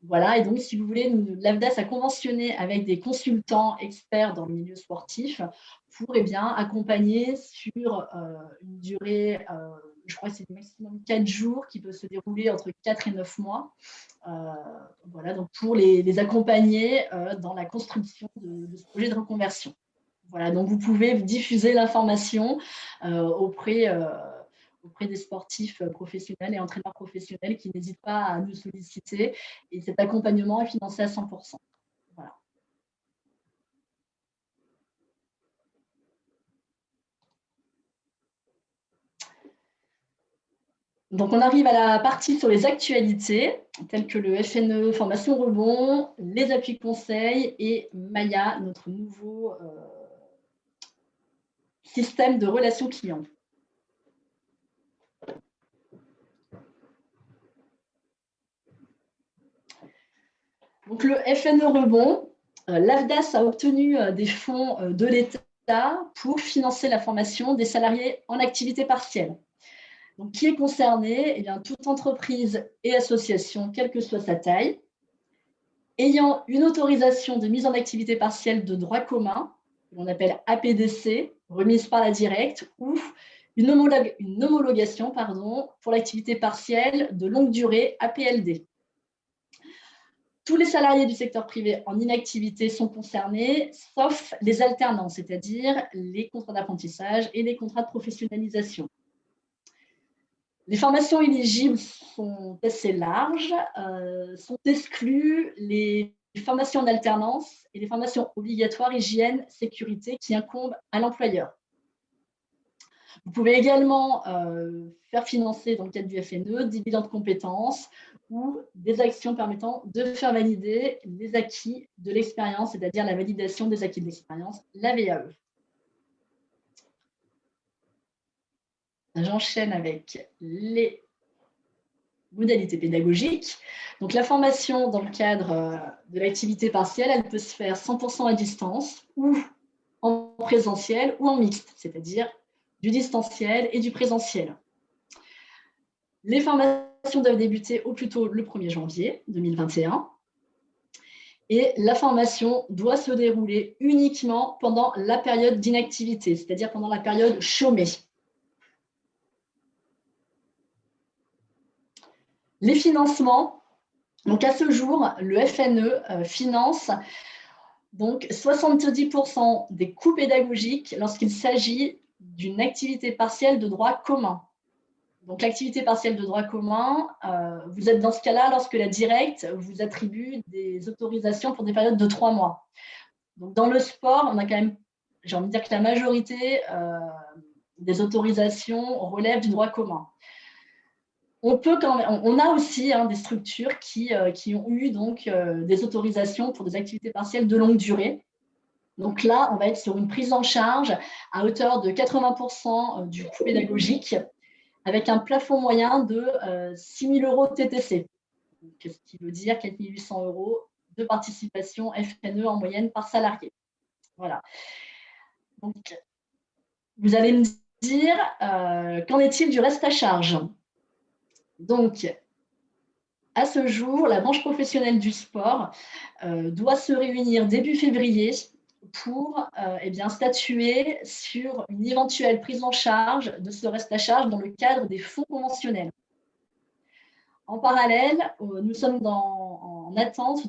Voilà, et donc, si vous voulez, l'AFDAS a conventionné avec des consultants experts dans le milieu sportif pour accompagner sur une durée, je crois que c'est maximum 4 jours, qui peut se dérouler entre 4 et 9 mois. Voilà, donc pour les accompagner dans la construction de ce projet de reconversion. Voilà, donc vous pouvez diffuser l'information auprès des sportifs professionnels et entraîneurs professionnels qui n'hésitent pas à nous solliciter. Et cet accompagnement est financé à 100%. Voilà. Donc, on arrive à la partie sur les actualités, telles que le FNE Formation Rebond, les appuis conseils et Maya, notre nouveau système de relations clients. Donc, le FNE Rebond, l'AFDAS a obtenu des fonds de l'État pour financer la formation des salariés en activité partielle. Donc, qui est concerné? Eh bien, toute entreprise et association, quelle que soit sa taille, ayant une autorisation de mise en activité partielle de droit commun, qu'on appelle APDC, remise par la directe, ou une homologation pour l'activité partielle de longue durée, APLD. Tous les salariés du secteur privé en inactivité sont concernés, sauf les alternants, c'est-à-dire les contrats d'apprentissage et les contrats de professionnalisation. Les formations éligibles sont assez larges, sont exclues les formations en alternance et les formations obligatoires hygiène, sécurité qui incombent à l'employeur. Vous pouvez également faire financer dans le cadre du FNE des bilans de compétences ou des actions permettant de faire valider les acquis de l'expérience, c'est-à-dire la validation des acquis de l'expérience, la VAE. J'enchaîne avec les modalités pédagogiques. Donc, la formation dans le cadre de l'activité partielle, elle peut se faire 100% à distance ou en présentiel ou en mixte, c'est-à-dire du distanciel et du présentiel. Les formations doivent débuter au plus tôt le 1er janvier 2021. Et la formation doit se dérouler uniquement pendant la période d'inactivité, c'est-à-dire pendant la période chômée. Les financements, donc à ce jour, le FNE finance donc 70% des coûts pédagogiques lorsqu'il s'agit d'une activité partielle de droit commun. Donc l'activité partielle de droit commun, vous êtes dans ce cas-là lorsque la directe vous attribue des autorisations pour des périodes de 3 mois. Donc dans le sport, on a quand même, j'ai envie de dire que la majorité des autorisations relèvent du droit commun. On a aussi des structures qui ont eu donc, des autorisations pour des activités partielles de longue durée. Donc là, on va être sur une prise en charge à hauteur de 80% du coût pédagogique avec un plafond moyen de 6 000 € TTC. Ce qui veut dire 4 800 € de participation FNE en moyenne par salarié. Voilà. Donc, vous allez me dire, qu'en est-il du reste à charge? Donc, à ce jour, la branche professionnelle du sport doit se réunir début février pour statuer sur une éventuelle prise en charge de ce reste à charge dans le cadre des fonds conventionnels. En parallèle, nous sommes en attente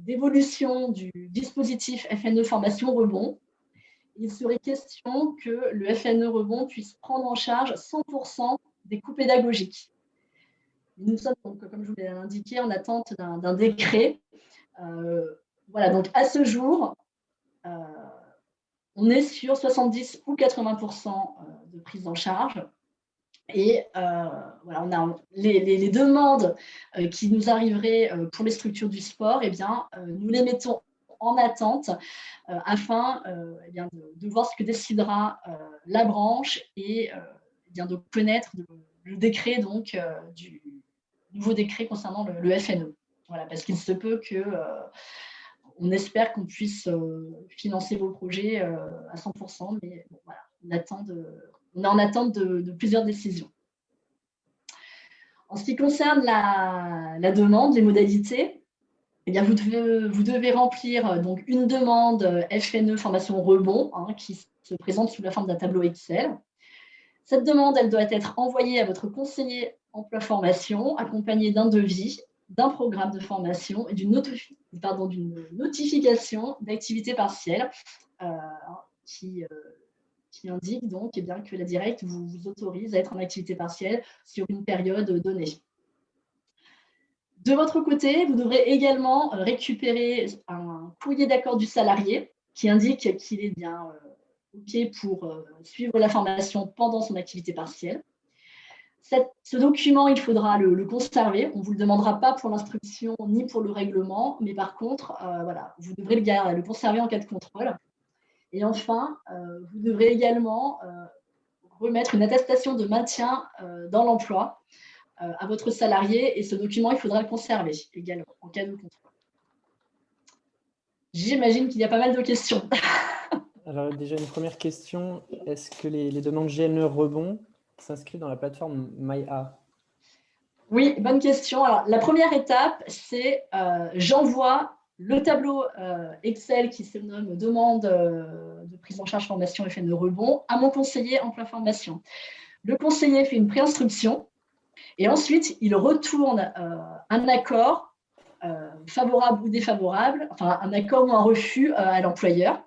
d'évolution du dispositif FNE Formation Rebond. Il serait question que le FNE Rebond puisse prendre en charge 100% des coûts pédagogiques. Nous sommes, donc, comme je vous l'ai indiqué, en attente d'un décret. Voilà, donc à ce jour, on est sur 70 ou 80% de prise en charge. Et voilà, on a les demandes qui nous arriveraient pour les structures du sport, nous les mettons en attente afin de voir ce que décidera la branche et de connaître le décret du nouveau décret concernant le FNE. Voilà, parce qu'il se peut que on espère qu'on puisse financer vos projets à 100%, mais bon, voilà, on est en attente de plusieurs décisions. En ce qui concerne la demande, les modalités, vous devez remplir donc une demande FNE Formation Rebond qui se présente sous la forme d'un tableau Excel. Cette demande, elle doit être envoyée à votre conseiller emploi formation, accompagnée d'un devis, d'un programme de formation et d'une notification d'activité partielle qui indique donc que la directe vous autorise à être en activité partielle sur une période donnée. De votre côté, vous devrez également récupérer un courrier d'accord du salarié qui indique qu'il est bien OK pour suivre la formation pendant son activité partielle. Ce document, il faudra le conserver. On ne vous le demandera pas pour l'instruction ni pour le règlement, mais par contre, voilà, vous devrez le conserver en cas de contrôle. Et enfin, vous devrez également remettre une attestation de maintien dans l'emploi à votre salarié, et ce document, il faudra le conserver également en cas de contrôle. J'imagine qu'il y a pas mal de questions. Alors déjà, une première question, est-ce que les demandes GNE rebond s'inscrivent dans la plateforme MyA? Oui, bonne question. Alors, la première étape, c'est j'envoie le tableau Excel qui se nomme demande de prise en charge formation effet de rebond à mon conseiller emploi formation. Le conseiller fait une préinstruction et ensuite il retourne un accord favorable ou défavorable, enfin un accord ou un refus à l'employeur.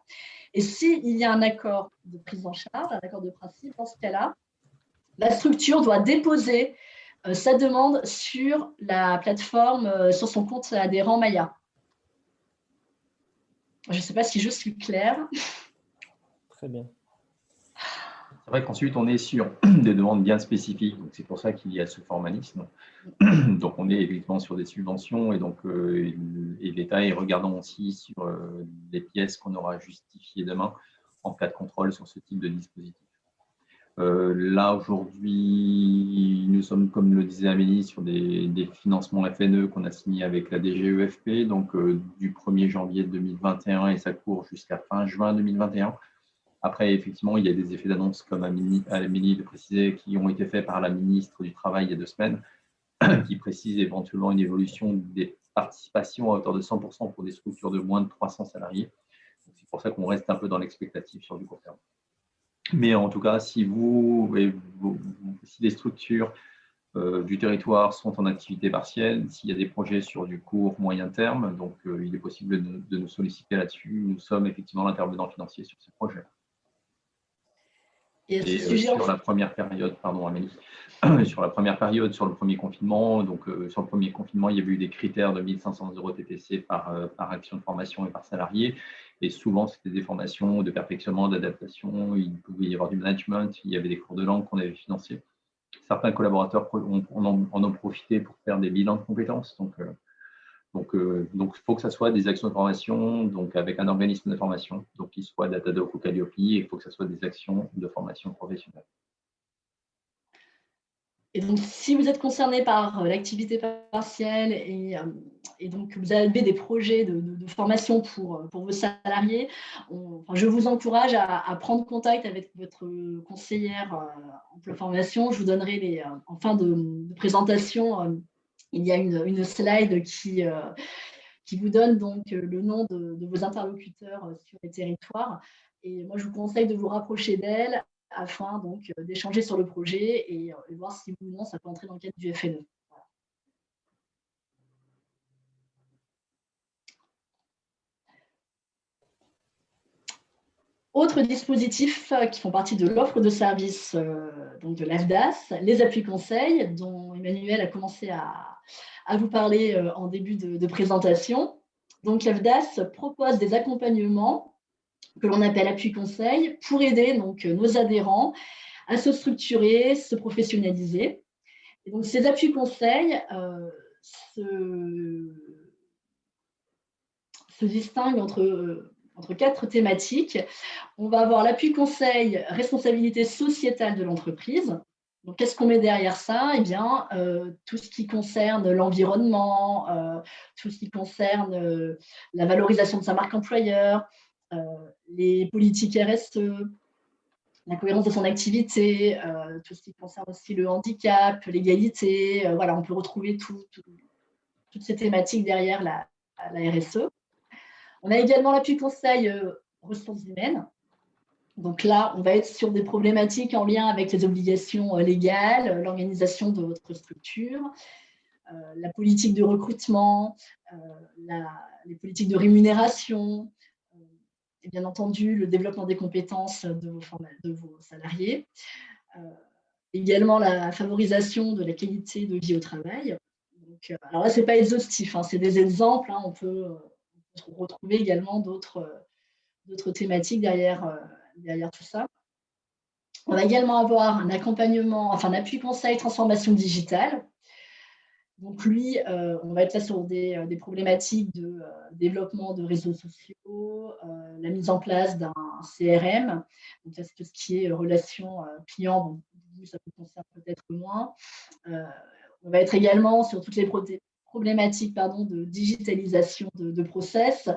Et s'il y a un accord de prise en charge, un accord de principe, dans ce cas-là, la structure doit déposer sa demande sur la plateforme, sur son compte adhérent Maya. Je ne sais pas si je suis claire. Très bien. C'est vrai qu'ensuite, on est sur des demandes bien spécifiques, donc c'est pour ça qu'il y a ce formalisme. Donc, on est effectivement sur des subventions et donc et l'État est regardant aussi sur les pièces qu'on aura justifiées demain en cas de contrôle sur ce type de dispositif. Là, aujourd'hui, nous sommes, comme le disait Amélie, sur des financements FNE qu'on a signés avec la DGEFP, donc du 1er janvier 2021 et ça court jusqu'à fin juin 2021. Après, effectivement, il y a des effets d'annonce, comme Amélie le précisait, qui ont été faits par la ministre du Travail il y a 2 semaines, qui précise éventuellement une évolution des participations à hauteur de 100% pour des structures de moins de 300 salariés. C'est pour ça qu'on reste un peu dans l'expectative sur du court terme. Mais en tout cas, si les structures du territoire sont en activité partielle, s'il y a des projets sur du court, moyen terme, donc il est possible de nous solliciter là-dessus. Nous sommes effectivement l'intervenant financier sur ces projets. Et sur la première période, pardon Amélie, sur la première période, sur le premier confinement, donc sur le premier confinement, il y avait eu des critères de 1 500 € TTC par action de formation et par salarié. Et souvent, c'était des formations de perfectionnement, d'adaptation, il pouvait y avoir du management, il y avait des cours de langue qu'on avait financés. Certains collaborateurs en ont profité pour faire des bilans de compétences. Donc, il faut que ça soit des actions de formation, donc avec un organisme de formation, donc qu'il soit Datadoc ou Calliope, et il faut que ça soit des actions de formation professionnelle. Et donc, si vous êtes concerné par l'activité partielle et donc vous avez des projets de formation pour vos salariés, je vous encourage à prendre contact avec votre conseillère emploi formation. Je vous donnerai en fin de présentation, il y a une slide qui vous donne donc le nom de vos interlocuteurs sur les territoires. Et moi, je vous conseille de vous rapprocher d'elle afin donc d'échanger sur le projet et voir si oui ou non ça peut entrer dans le cadre du FNE. Voilà. Autres dispositifs qui font partie de l'offre de services donc de l'AFDAS, les appuis conseils, dont Emmanuel a commencé à vous parler en début de présentation. Donc l'AFDAS propose des accompagnements que l'on appelle appui conseil pour aider donc nos adhérents à se structurer, se professionnaliser. Et donc ces appuis conseils se distinguent entre 4 thématiques. On va avoir l'appui conseil responsabilité sociétale de l'entreprise. Donc, qu'est-ce qu'on met derrière ça? Eh bien, tout ce qui concerne l'environnement, tout ce qui concerne la valorisation de sa marque employeur, les politiques RSE, la cohérence de son activité, tout ce qui concerne aussi le handicap, l'égalité. Voilà, on peut retrouver toutes ces thématiques derrière la RSE. On a également l'appui conseil ressources humaines. Donc là, on va être sur des problématiques en lien avec les obligations légales, l'organisation de votre structure, la politique de recrutement, les politiques de rémunération, et bien entendu le développement des compétences de vos salariés. Également la favorisation de la qualité de vie au travail. Donc, alors là, ce n'est pas exhaustif, hein, c'est des exemples. Hein, on peut retrouver également d'autres thématiques derrière tout ça. On va également avoir un accompagnement, enfin un appui conseil transformation digitale. Donc lui, on va être là sur des problématiques de développement de réseaux sociaux, la mise en place d'un CRM. Donc ça, c'est tout ce qui est relations clients. Bon, vous, ça vous concerne peut-être moins. On va être également sur toutes les problématiques de digitalisation de process,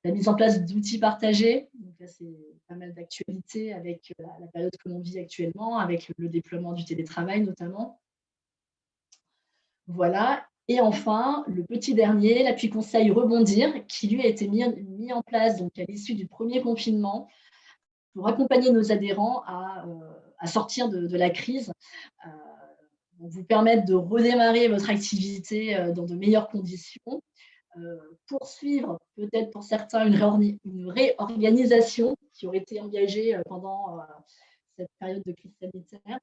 la mise en place d'outils partagés. Donc là, c'est pas mal d'actualité avec la période que l'on vit actuellement, avec le déploiement du télétravail notamment. Voilà. Et enfin, le petit dernier, l'appui conseil Rebondir, qui lui a été mis en place donc, à l'issue du premier confinement pour accompagner nos adhérents à sortir de la crise, vous permettre de redémarrer votre activité dans de meilleures conditions, poursuivre peut-être pour certains une réorganisation qui aurait été engagée pendant cette période de crise sanitaire,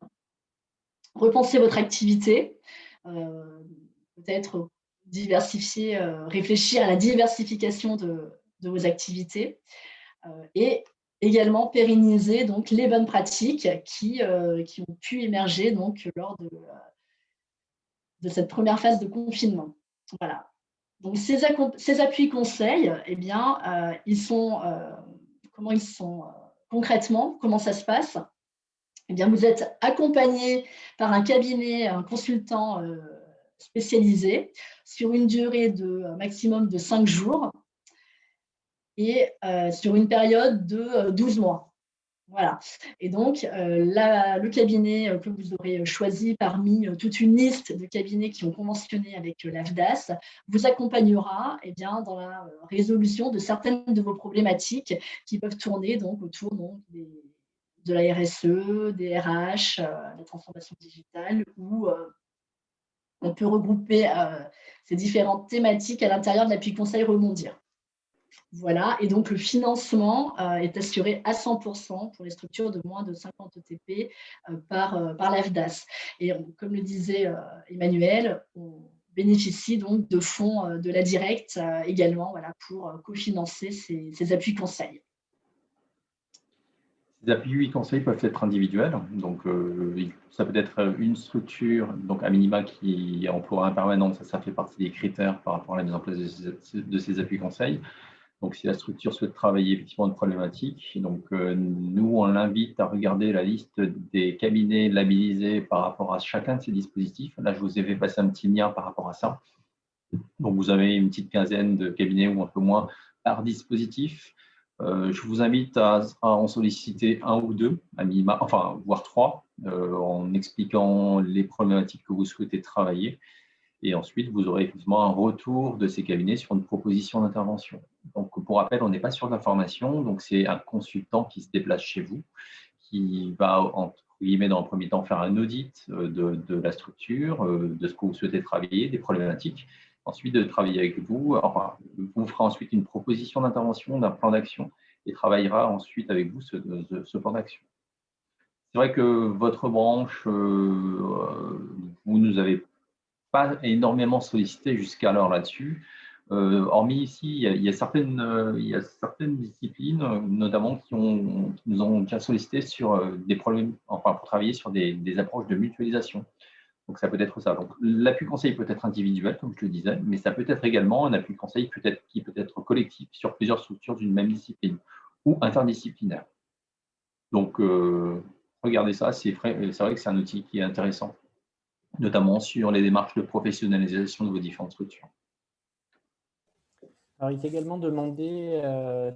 repenser votre activité, peut-être diversifier, réfléchir à la diversification de vos activités et également pérenniser donc, les bonnes pratiques qui ont pu émerger donc, lors de cette première phase de confinement. Voilà. Donc, ces appuis conseils, eh bien, comment ils sont concrètement, comment ça se passe? Eh bien, vous êtes accompagné par un cabinet, un consultant spécialisé sur une durée de maximum de 5 jours et sur une période de 12 mois. Voilà. Et donc, le cabinet que vous aurez choisi parmi toute une liste de cabinets qui ont conventionné avec l'AFDAS vous accompagnera dans la résolution de certaines de vos problématiques qui peuvent tourner donc, autour de la RSE, des RH, la transformation digitale, où on peut regrouper ces différentes thématiques à l'intérieur de l'appui conseil Rebondir. Voilà, et donc le financement est assuré à 100% pour les structures de moins de 50 ETP par l'AFDAS. Et comme le disait Emmanuel, on bénéficie donc de fonds de la Directe également pour cofinancer ces appuis conseils. Les appuis conseils peuvent être individuels, donc ça peut être une structure, donc à minima qui emploie un permanent, ça fait partie des critères par rapport à la mise en place de ces appuis conseils. Donc si la structure souhaite travailler effectivement une problématique, donc nous on l'invite à regarder la liste des cabinets labellisés par rapport à chacun de ces dispositifs. Là je vous ai fait passer un petit lien par rapport à ça. Donc vous avez une petite quinzaine de cabinets ou un peu moins par dispositif. Je vous invite à en solliciter un ou deux, à minima, enfin, voire trois, en expliquant les problématiques que vous souhaitez travailler. Et ensuite, vous aurez effectivement un retour de ces cabinets sur une proposition d'intervention. Donc, pour rappel, on n'est pas sur de la formation, donc c'est un consultant qui se déplace chez vous, qui va, entre guillemets, dans un premier temps, faire un audit de la structure, de ce que vous souhaitez travailler, des problématiques. Ensuite, de travailler avec vous, enfin, vous fera ensuite une proposition d'intervention, d'un plan d'action, et travaillera ensuite avec vous ce plan d'action. C'est vrai que votre branche, vous nous avez pas énormément sollicité jusqu'alors là-dessus. Hormis ici, il y a certaines disciplines, notamment qui nous ont déjà sollicité sur des problèmes, enfin pour travailler sur des approches de mutualisation. Donc ça peut être ça. Donc l'appui conseil peut être individuel, comme je le disais, mais ça peut être également un appui conseil qui peut être collectif sur plusieurs structures d'une même discipline ou interdisciplinaire. Donc regardez ça, c'est vrai que c'est un outil qui est intéressant, notamment sur les démarches de professionnalisation de vos différentes structures. Alors, il est également demandé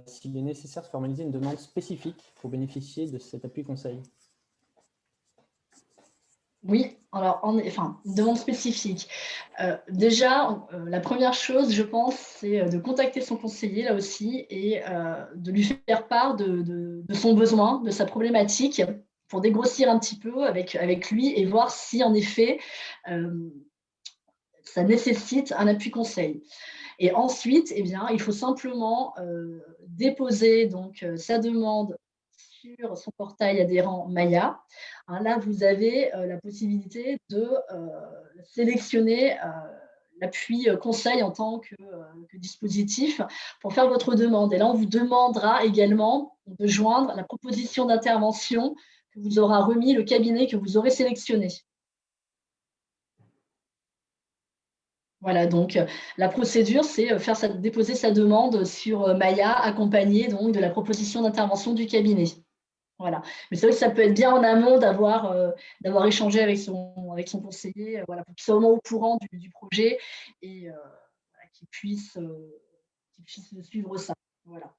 s'il est nécessaire de formaliser une demande spécifique pour bénéficier de cet appui conseil. Oui, alors, une demande spécifique. Déjà, la première chose, je pense, c'est de contacter son conseiller, là aussi, et de lui faire part de son besoin, de sa problématique, pour dégrossir un petit peu avec lui et voir si, en effet, ça nécessite un appui conseil. Et ensuite, il faut simplement déposer donc, sa demande sur son portail adhérent Maya. Là, vous avez la possibilité de sélectionner l'appui conseil en tant que dispositif pour faire votre demande. Et là, on vous demandera également de joindre la proposition d'intervention que vous aura remis le cabinet que vous aurez sélectionné. Voilà, donc la procédure, c'est déposer sa demande sur Maya, accompagnée donc de la proposition d'intervention du cabinet. Voilà. Mais c'est vrai que ça peut être bien en amont d'avoir échangé avec son conseiller, voilà, pour qu'il soit au moins au courant du projet et voilà, qu'il puisse suivre ça. Voilà.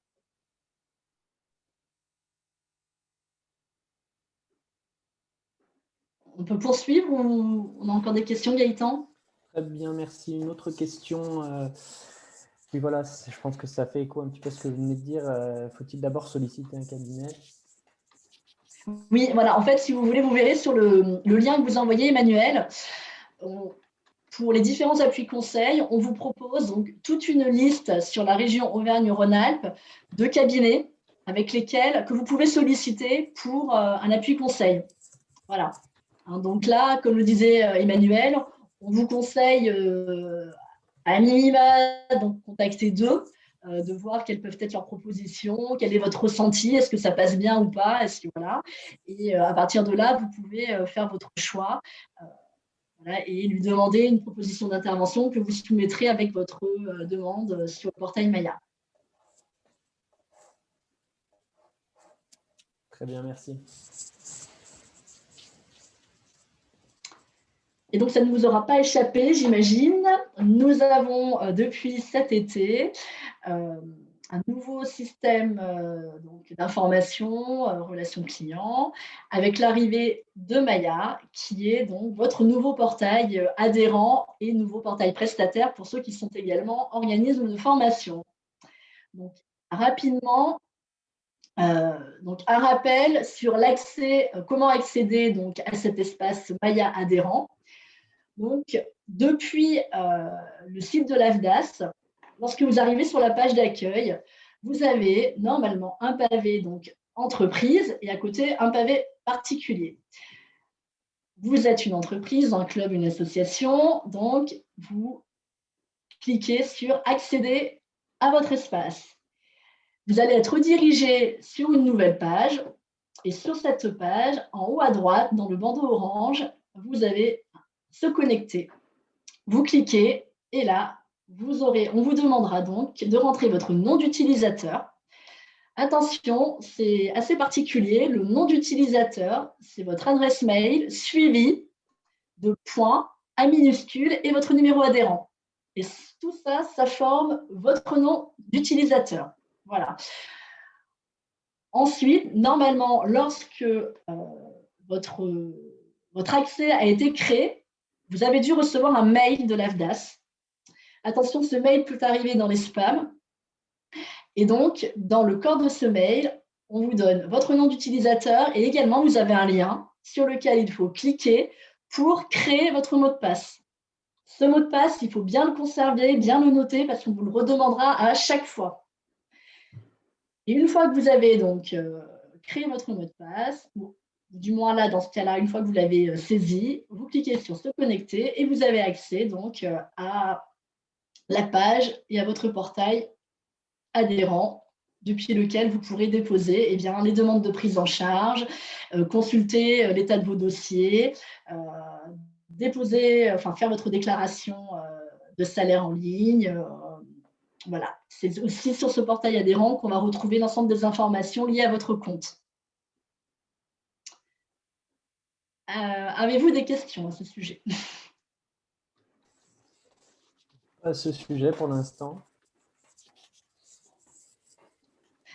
On peut poursuivre ou on a encore des questions, Gaëtan? Très bien, merci. Une autre question. Oui, voilà, je pense que ça fait écho un petit peu à ce que vous venez de dire. Faut-il d'abord solliciter un cabinet? Oui, voilà. En fait, si vous voulez, vous verrez sur le lien que vous envoyez, Emmanuel. Pour les différents appuis conseils, on vous propose donc toute une liste sur la région Auvergne-Rhône-Alpes de cabinets avec lesquels que vous pouvez solliciter pour un appui conseil. Voilà. Hein, donc là, comme le disait Emmanuel, on vous conseille à minima donc contacter d'eux, de voir quelles peuvent être leurs propositions, quel est votre ressenti, est-ce que ça passe bien ou pas, voilà. Et à partir de là, vous pouvez faire votre choix. Voilà, et lui demander une proposition d'intervention que vous soumettrez avec votre demande sur le portail Maya. Très bien, merci. Et donc, ça ne vous aura pas échappé, j'imagine. Nous avons, depuis cet été, un nouveau système d'information, relations clients, avec l'arrivée de Maya, qui est donc votre nouveau portail adhérent et nouveau portail prestataire pour ceux qui sont également organismes de formation. Donc, rapidement, donc un rappel sur l'accès, comment accéder donc, à cet espace Maya adhérent. Donc, depuis le site de l'AFDAS, lorsque vous arrivez sur la page d'accueil, vous avez normalement un pavé donc entreprise et à côté un pavé particulier. Vous êtes une entreprise, un club, une association, donc vous cliquez sur accéder à votre espace. Vous allez être redirigé sur une nouvelle page et sur cette page, en haut à droite, dans le bandeau orange, vous avez se connecter. Vous cliquez et là, on vous demandera donc de rentrer votre nom d'utilisateur. Attention, c'est assez particulier. Le nom d'utilisateur, c'est votre adresse mail suivi de points A minuscule et votre numéro adhérent. Et tout ça, ça forme votre nom d'utilisateur. Voilà. Ensuite, normalement, lorsque votre accès a été créé, vous avez dû recevoir un mail de l'AFDAS. Attention, ce mail peut arriver dans les spams. Et donc, dans le corps de ce mail, on vous donne votre nom d'utilisateur et également, vous avez un lien sur lequel il faut cliquer pour créer votre mot de passe. Ce mot de passe, il faut bien le conserver, bien le noter parce qu'on vous le redemandera à chaque fois. Et une fois que vous avez donc créé votre mot de passe, du moins là, dans ce cas-là, une fois que vous l'avez saisi, vous cliquez sur se connecter et vous avez accès donc à la page et à votre portail adhérent depuis lequel vous pourrez déposer les demandes de prise en charge, consulter l'état de vos dossiers, faire votre déclaration de salaire en ligne. Voilà, c'est aussi sur ce portail adhérent qu'on va retrouver l'ensemble des informations liées à votre compte. Avez-vous des questions à ce sujet? À ce sujet pour l'instant.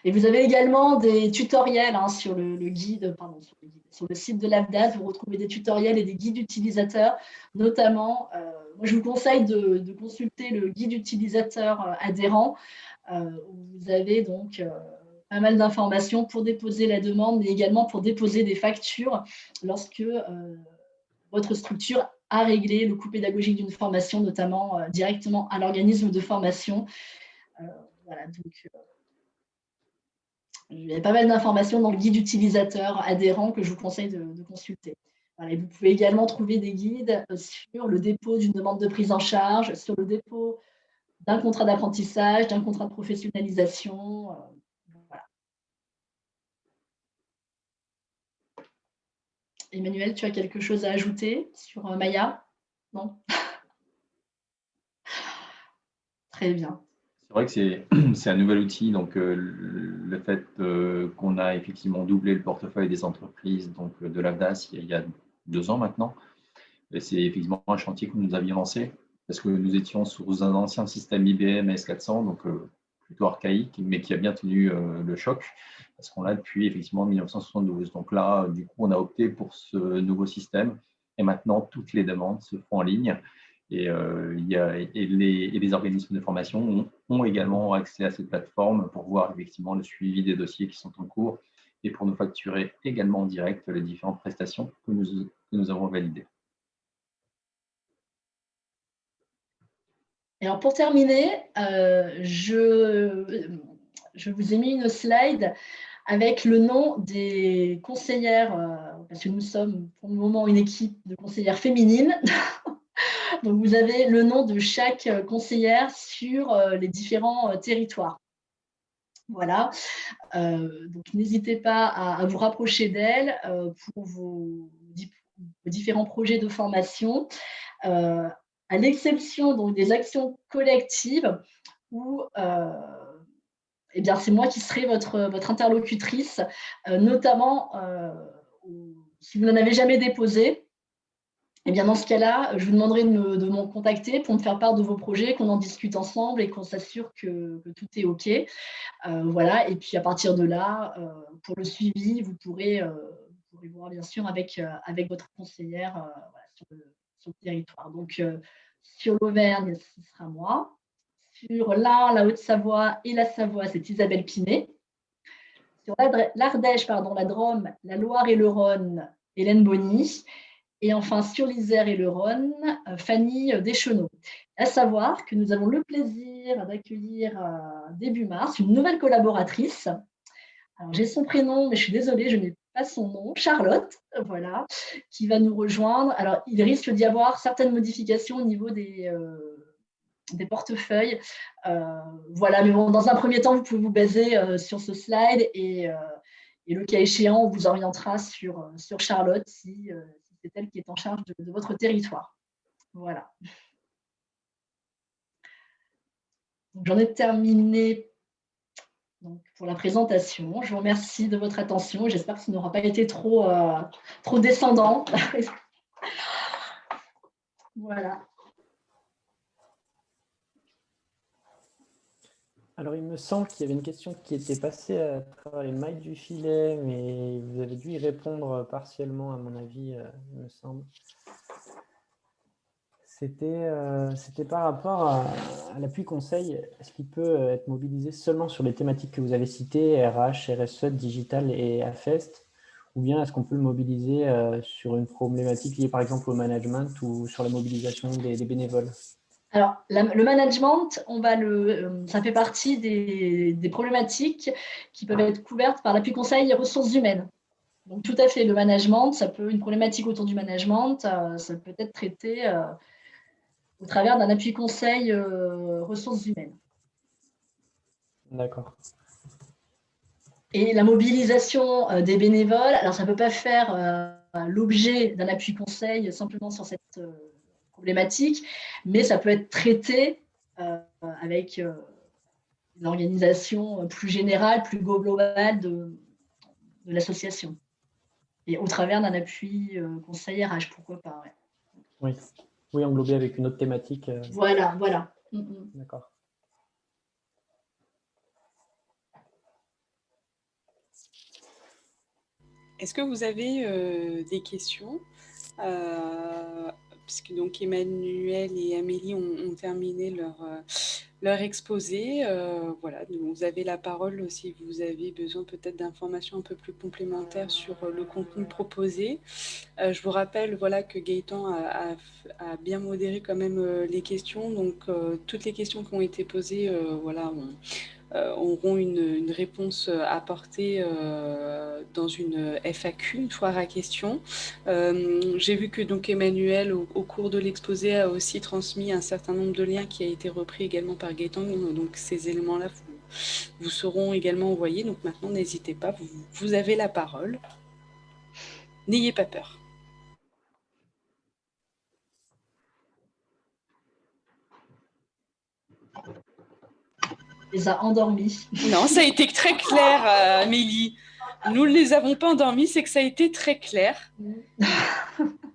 Et vous avez également des tutoriels sur sur le site de l'AFDAS. Vous retrouvez des tutoriels et des guides utilisateurs, notamment. Moi, je vous conseille de consulter le guide utilisateur adhérent, où vous avez donc pas mal d'informations pour déposer la demande, mais également pour déposer des factures lorsque votre structure a réglé le coût pédagogique d'une formation, notamment directement à l'organisme de formation. Voilà, donc. Il y a pas mal d'informations dans le guide utilisateur adhérent que je vous conseille de consulter. Voilà, et vous pouvez également trouver des guides sur le dépôt d'une demande de prise en charge, sur le dépôt d'un contrat d'apprentissage, d'un contrat de professionnalisation. Voilà. Emmanuel, tu as quelque chose à ajouter sur Maya? Non? Très bien. C'est vrai que c'est un nouvel outil, donc le fait qu'on a effectivement doublé le portefeuille des entreprises, donc de l'AFDAS il y a 2 ans maintenant, et c'est effectivement un chantier que nous avions lancé parce que nous étions sous un ancien système IBM S400, donc plutôt archaïque, mais qui a bien tenu le choc parce qu'on l'a depuis effectivement 1972. Donc là, du coup, on a opté pour ce nouveau système et maintenant toutes les demandes se font en ligne. Et, les organismes de formation ont également accès à cette plateforme pour voir effectivement le suivi des dossiers qui sont en cours et pour nous facturer également en direct les différentes prestations que nous avons validées. Alors pour terminer, je vous ai mis une slide avec le nom des conseillères, parce que nous sommes pour le moment une équipe de conseillères féminines. Donc vous avez le nom de chaque conseillère sur les différents territoires. Voilà. Donc n'hésitez pas à vous rapprocher d'elles pour vos différents projets de formation. À l'exception donc des actions collectives où eh bien, c'est moi qui serai votre interlocutrice, notamment si vous n'en avez jamais déposé. Eh bien, dans ce cas-là, je vous demanderai de me contacter pour me faire part de vos projets, qu'on en discute ensemble et qu'on s'assure que tout est OK. Voilà. Et puis à partir de là, pour le suivi, vous pourrez voir bien sûr avec votre conseillère voilà, sur le territoire. Donc, sur l'Auvergne, ce sera moi. Sur la Haute-Savoie et la Savoie, c'est Isabelle Pinet. Sur l'Ardèche, la Drôme, la Loire et le Rhône, Hélène Bonny. Et enfin, sur l'Isère et le Rhône, Fanny Deschenaux. À savoir que nous avons le plaisir d'accueillir début mars une nouvelle collaboratrice. Alors, j'ai son prénom, mais je suis désolée, je n'ai pas son nom, Charlotte, voilà, qui va nous rejoindre. Alors, il risque d'y avoir certaines modifications au niveau des portefeuilles. Voilà, mais bon, dans un premier temps, vous pouvez vous baser sur ce slide et le cas échéant, on vous orientera sur Charlotte si c'est elle qui est en charge de votre territoire. Voilà. J'en ai terminé donc, pour la présentation. Je vous remercie de votre attention. J'espère que ça n'aura pas été trop descendant. Voilà. Alors, il me semble qu'il y avait une question qui était passée à travers les mailles du filet, mais vous avez dû y répondre partiellement, à mon avis, il me semble. C'était par rapport à l'appui conseil. Est-ce qu'il peut être mobilisé seulement sur les thématiques que vous avez citées, RH, RSE, Digital et AFEST, ou bien est-ce qu'on peut le mobiliser sur une problématique liée par exemple au management ou sur la mobilisation des bénévoles? Alors, le management, ça fait partie des problématiques qui peuvent être couvertes par l'appui conseil et ressources humaines. Donc, tout à fait, le management, une problématique autour du management, ça peut être traité au travers d'un appui conseil ressources humaines. D'accord. Et la mobilisation des bénévoles, alors ça ne peut pas faire l'objet d'un appui conseil simplement sur cette problématique, mais ça peut être traité avec une organisation plus générale, plus globale de l'association. Et au travers d'un appui conseil RH, pourquoi pas. Ouais. Oui, englobé avec une autre thématique. Voilà. D'accord. Est-ce que vous avez des questions puisque donc Emmanuel et Amélie ont terminé leur exposé. Voilà, vous avez la parole si vous avez besoin peut-être d'informations un peu plus complémentaires sur le contenu proposé. Je vous rappelle voilà, que Gaëtan a bien modéré quand même les questions. Donc, toutes les questions qui ont été posées voilà, auront une réponse apportée dans une FAQ, une foire à questions. J'ai vu que donc Emmanuel, au cours de l'exposé, a aussi transmis un certain nombre de liens qui a été repris également par Gaëtan. Donc, ces éléments-là vous seront également envoyés. Donc, maintenant, n'hésitez pas, vous avez la parole. N'ayez pas peur. Les a endormis. Non, ça a été très clair, Amélie. Nous ne les avons pas endormis, c'est que ça a été très clair.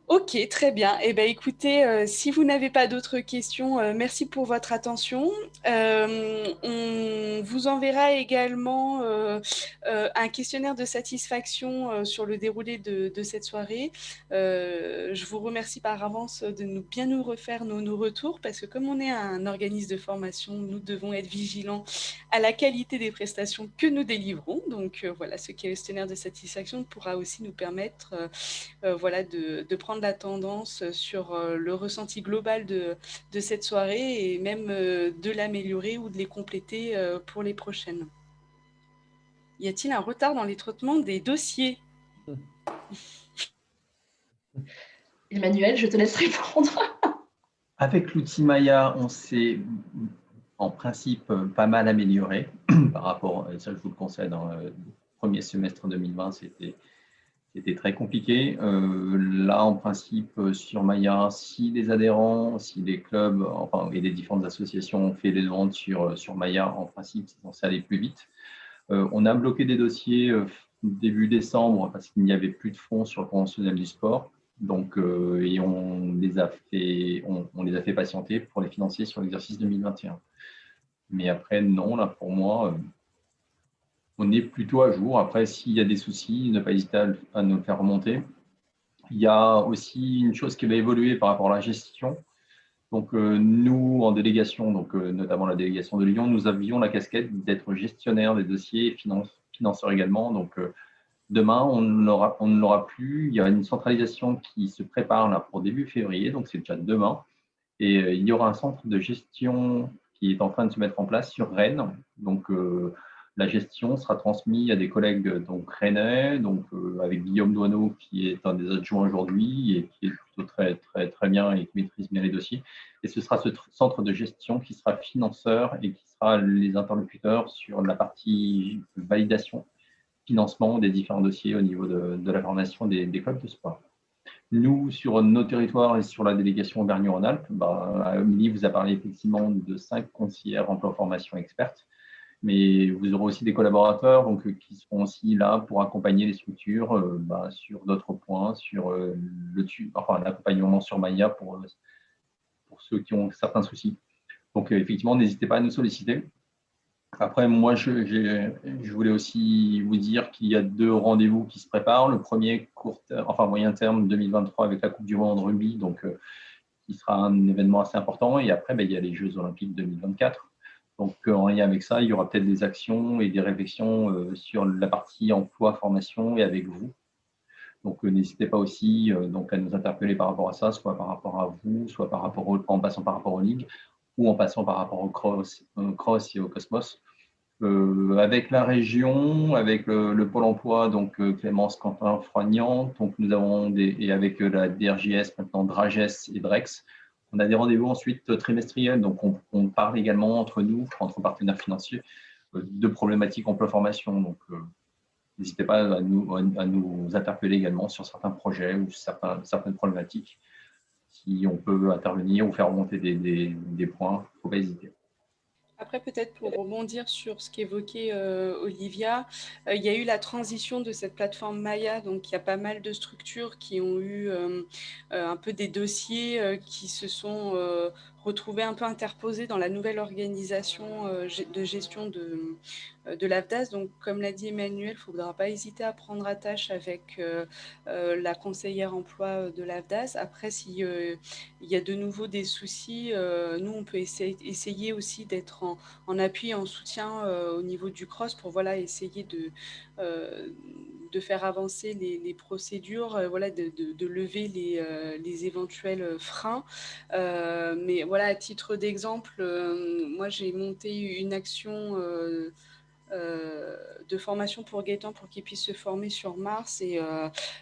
Ok, très bien. Eh bien, écoutez, si vous n'avez pas d'autres questions, merci pour votre attention. On vous enverra également un questionnaire de satisfaction sur le déroulé de cette soirée. Je vous remercie par avance de bien nous refaire nos retours, parce que comme on est un organisme de formation, nous devons être vigilants à la qualité des prestations que nous délivrons. Donc voilà, ce questionnaire de satisfaction pourra aussi nous permettre voilà, de prendre la tendance sur le ressenti global de cette soirée et même de l'améliorer ou de les compléter pour les prochaines. Y a-t-il un retard dans les traitements des dossiers? Emmanuel, je te laisse répondre. Avec l'outil Maya, on s'est en principe pas mal amélioré par rapport, et ça je vous le conseille, dans le premier semestre 2020, c'était très compliqué. Là, en principe, sur Maya, si les adhérents, si les clubs enfin, et les différentes associations ont fait les demandes sur Maya, en principe, c'est censé aller plus vite. On a bloqué des dossiers début décembre parce qu'il n'y avait plus de fonds sur le conventionnel du sport. Donc, et on les a fait patienter pour les financer sur l'exercice 2021. Mais après, non, là, pour moi, on est plutôt à jour. Après, s'il y a des soucis, ne pas hésiter à nous le faire remonter. Il y a aussi une chose qui va évoluer par rapport à la gestion. Donc, nous, en délégation, donc, notamment la délégation de Lyon, nous avions la casquette d'être gestionnaire des dossiers, financeur également. Donc, demain, on ne l'aura plus. Il y a une centralisation qui se prépare là, pour début février, donc c'est déjà demain. Et il y aura un centre de gestion qui est en train de se mettre en place sur Rennes. Donc, la gestion sera transmise à des collègues donc rennais, donc avec Guillaume Douaneau qui est un des adjoints aujourd'hui et qui est plutôt très bien et qui maîtrise bien les dossiers. Et ce sera ce centre de gestion qui sera financeur et qui sera les interlocuteurs sur la partie validation, financement des différents dossiers au niveau de la formation des clubs de sport. Nous, sur nos territoires et sur la délégation Auvergne-Rhône-Alpes, Amélie vous a parlé effectivement de 5 conseillères emploi formation expertes, mais vous aurez aussi des collaborateurs donc, qui seront aussi là pour accompagner les structures sur d'autres points, sur l'accompagnement sur Maya pour ceux qui ont certains soucis. Donc, effectivement, n'hésitez pas à nous solliciter. Après, moi, je voulais aussi vous dire qu'il y a 2 rendez-vous qui se préparent. Le premier, moyen terme 2023 avec la Coupe du Monde en rugby, donc, qui sera un événement assez important. Et après, il y a les Jeux Olympiques 2024. Donc, en lien avec ça, il y aura peut-être des actions et des réflexions sur la partie emploi, formation et avec vous. Donc, n'hésitez pas aussi donc, à nous interpeller par rapport à ça, soit par rapport à vous, soit en passant par rapport aux ligues ou en passant par rapport au cross et au Cosmos. Avec la région, avec le Pôle emploi, donc Clémence, Quentin, Froignant, donc nous avons et avec la DRJS, maintenant Drages et Drex, on a des rendez-vous ensuite trimestriels, donc on parle également entre nous, entre partenaires financiers, de problématiques emploi-formation. Donc, n'hésitez pas à nous interpeller également sur certains projets ou certaines problématiques. Si on peut intervenir ou faire remonter des points, il ne faut pas hésiter. Après, peut-être pour rebondir sur ce qu'évoquait Olivia, il y a eu la transition de cette plateforme Maya, donc il y a pas mal de structures qui ont eu un peu des dossiers qui se sont retrouvés un peu interposés dans la nouvelle organisation de gestion de l'AFDAS. Donc, comme l'a dit Emmanuel, il ne faudra pas hésiter à prendre attache avec la conseillère emploi de l'AFDAS. Après, s'il y a de nouveau des soucis, nous, on peut essayer aussi d'être en appui, en soutien au niveau du cross pour essayer de faire avancer les procédures, de lever les éventuels freins. Mais voilà, à titre d'exemple, moi j'ai monté une action de formation pour Gaëtan pour qu'il puisse se former sur Mars et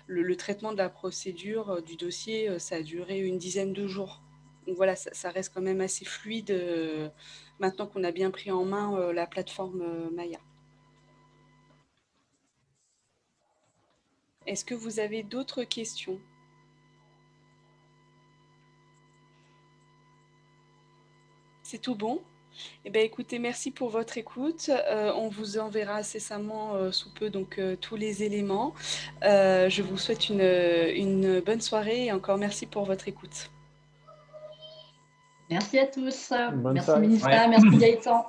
le traitement de la procédure du dossier, ça a duré une dizaine de jours. Donc voilà, ça reste quand même assez fluide maintenant qu'on a bien pris en main la plateforme Maya. Est-ce que vous avez d'autres questions ? C'est tout bon ? Eh bien, écoutez, merci pour votre écoute. On vous enverra incessamment sous peu donc, tous les éléments. Je vous souhaite une bonne soirée et encore merci pour votre écoute. Merci à tous. Bonne Merci soirée. Mélissa, Ouais. merci Gaëtan.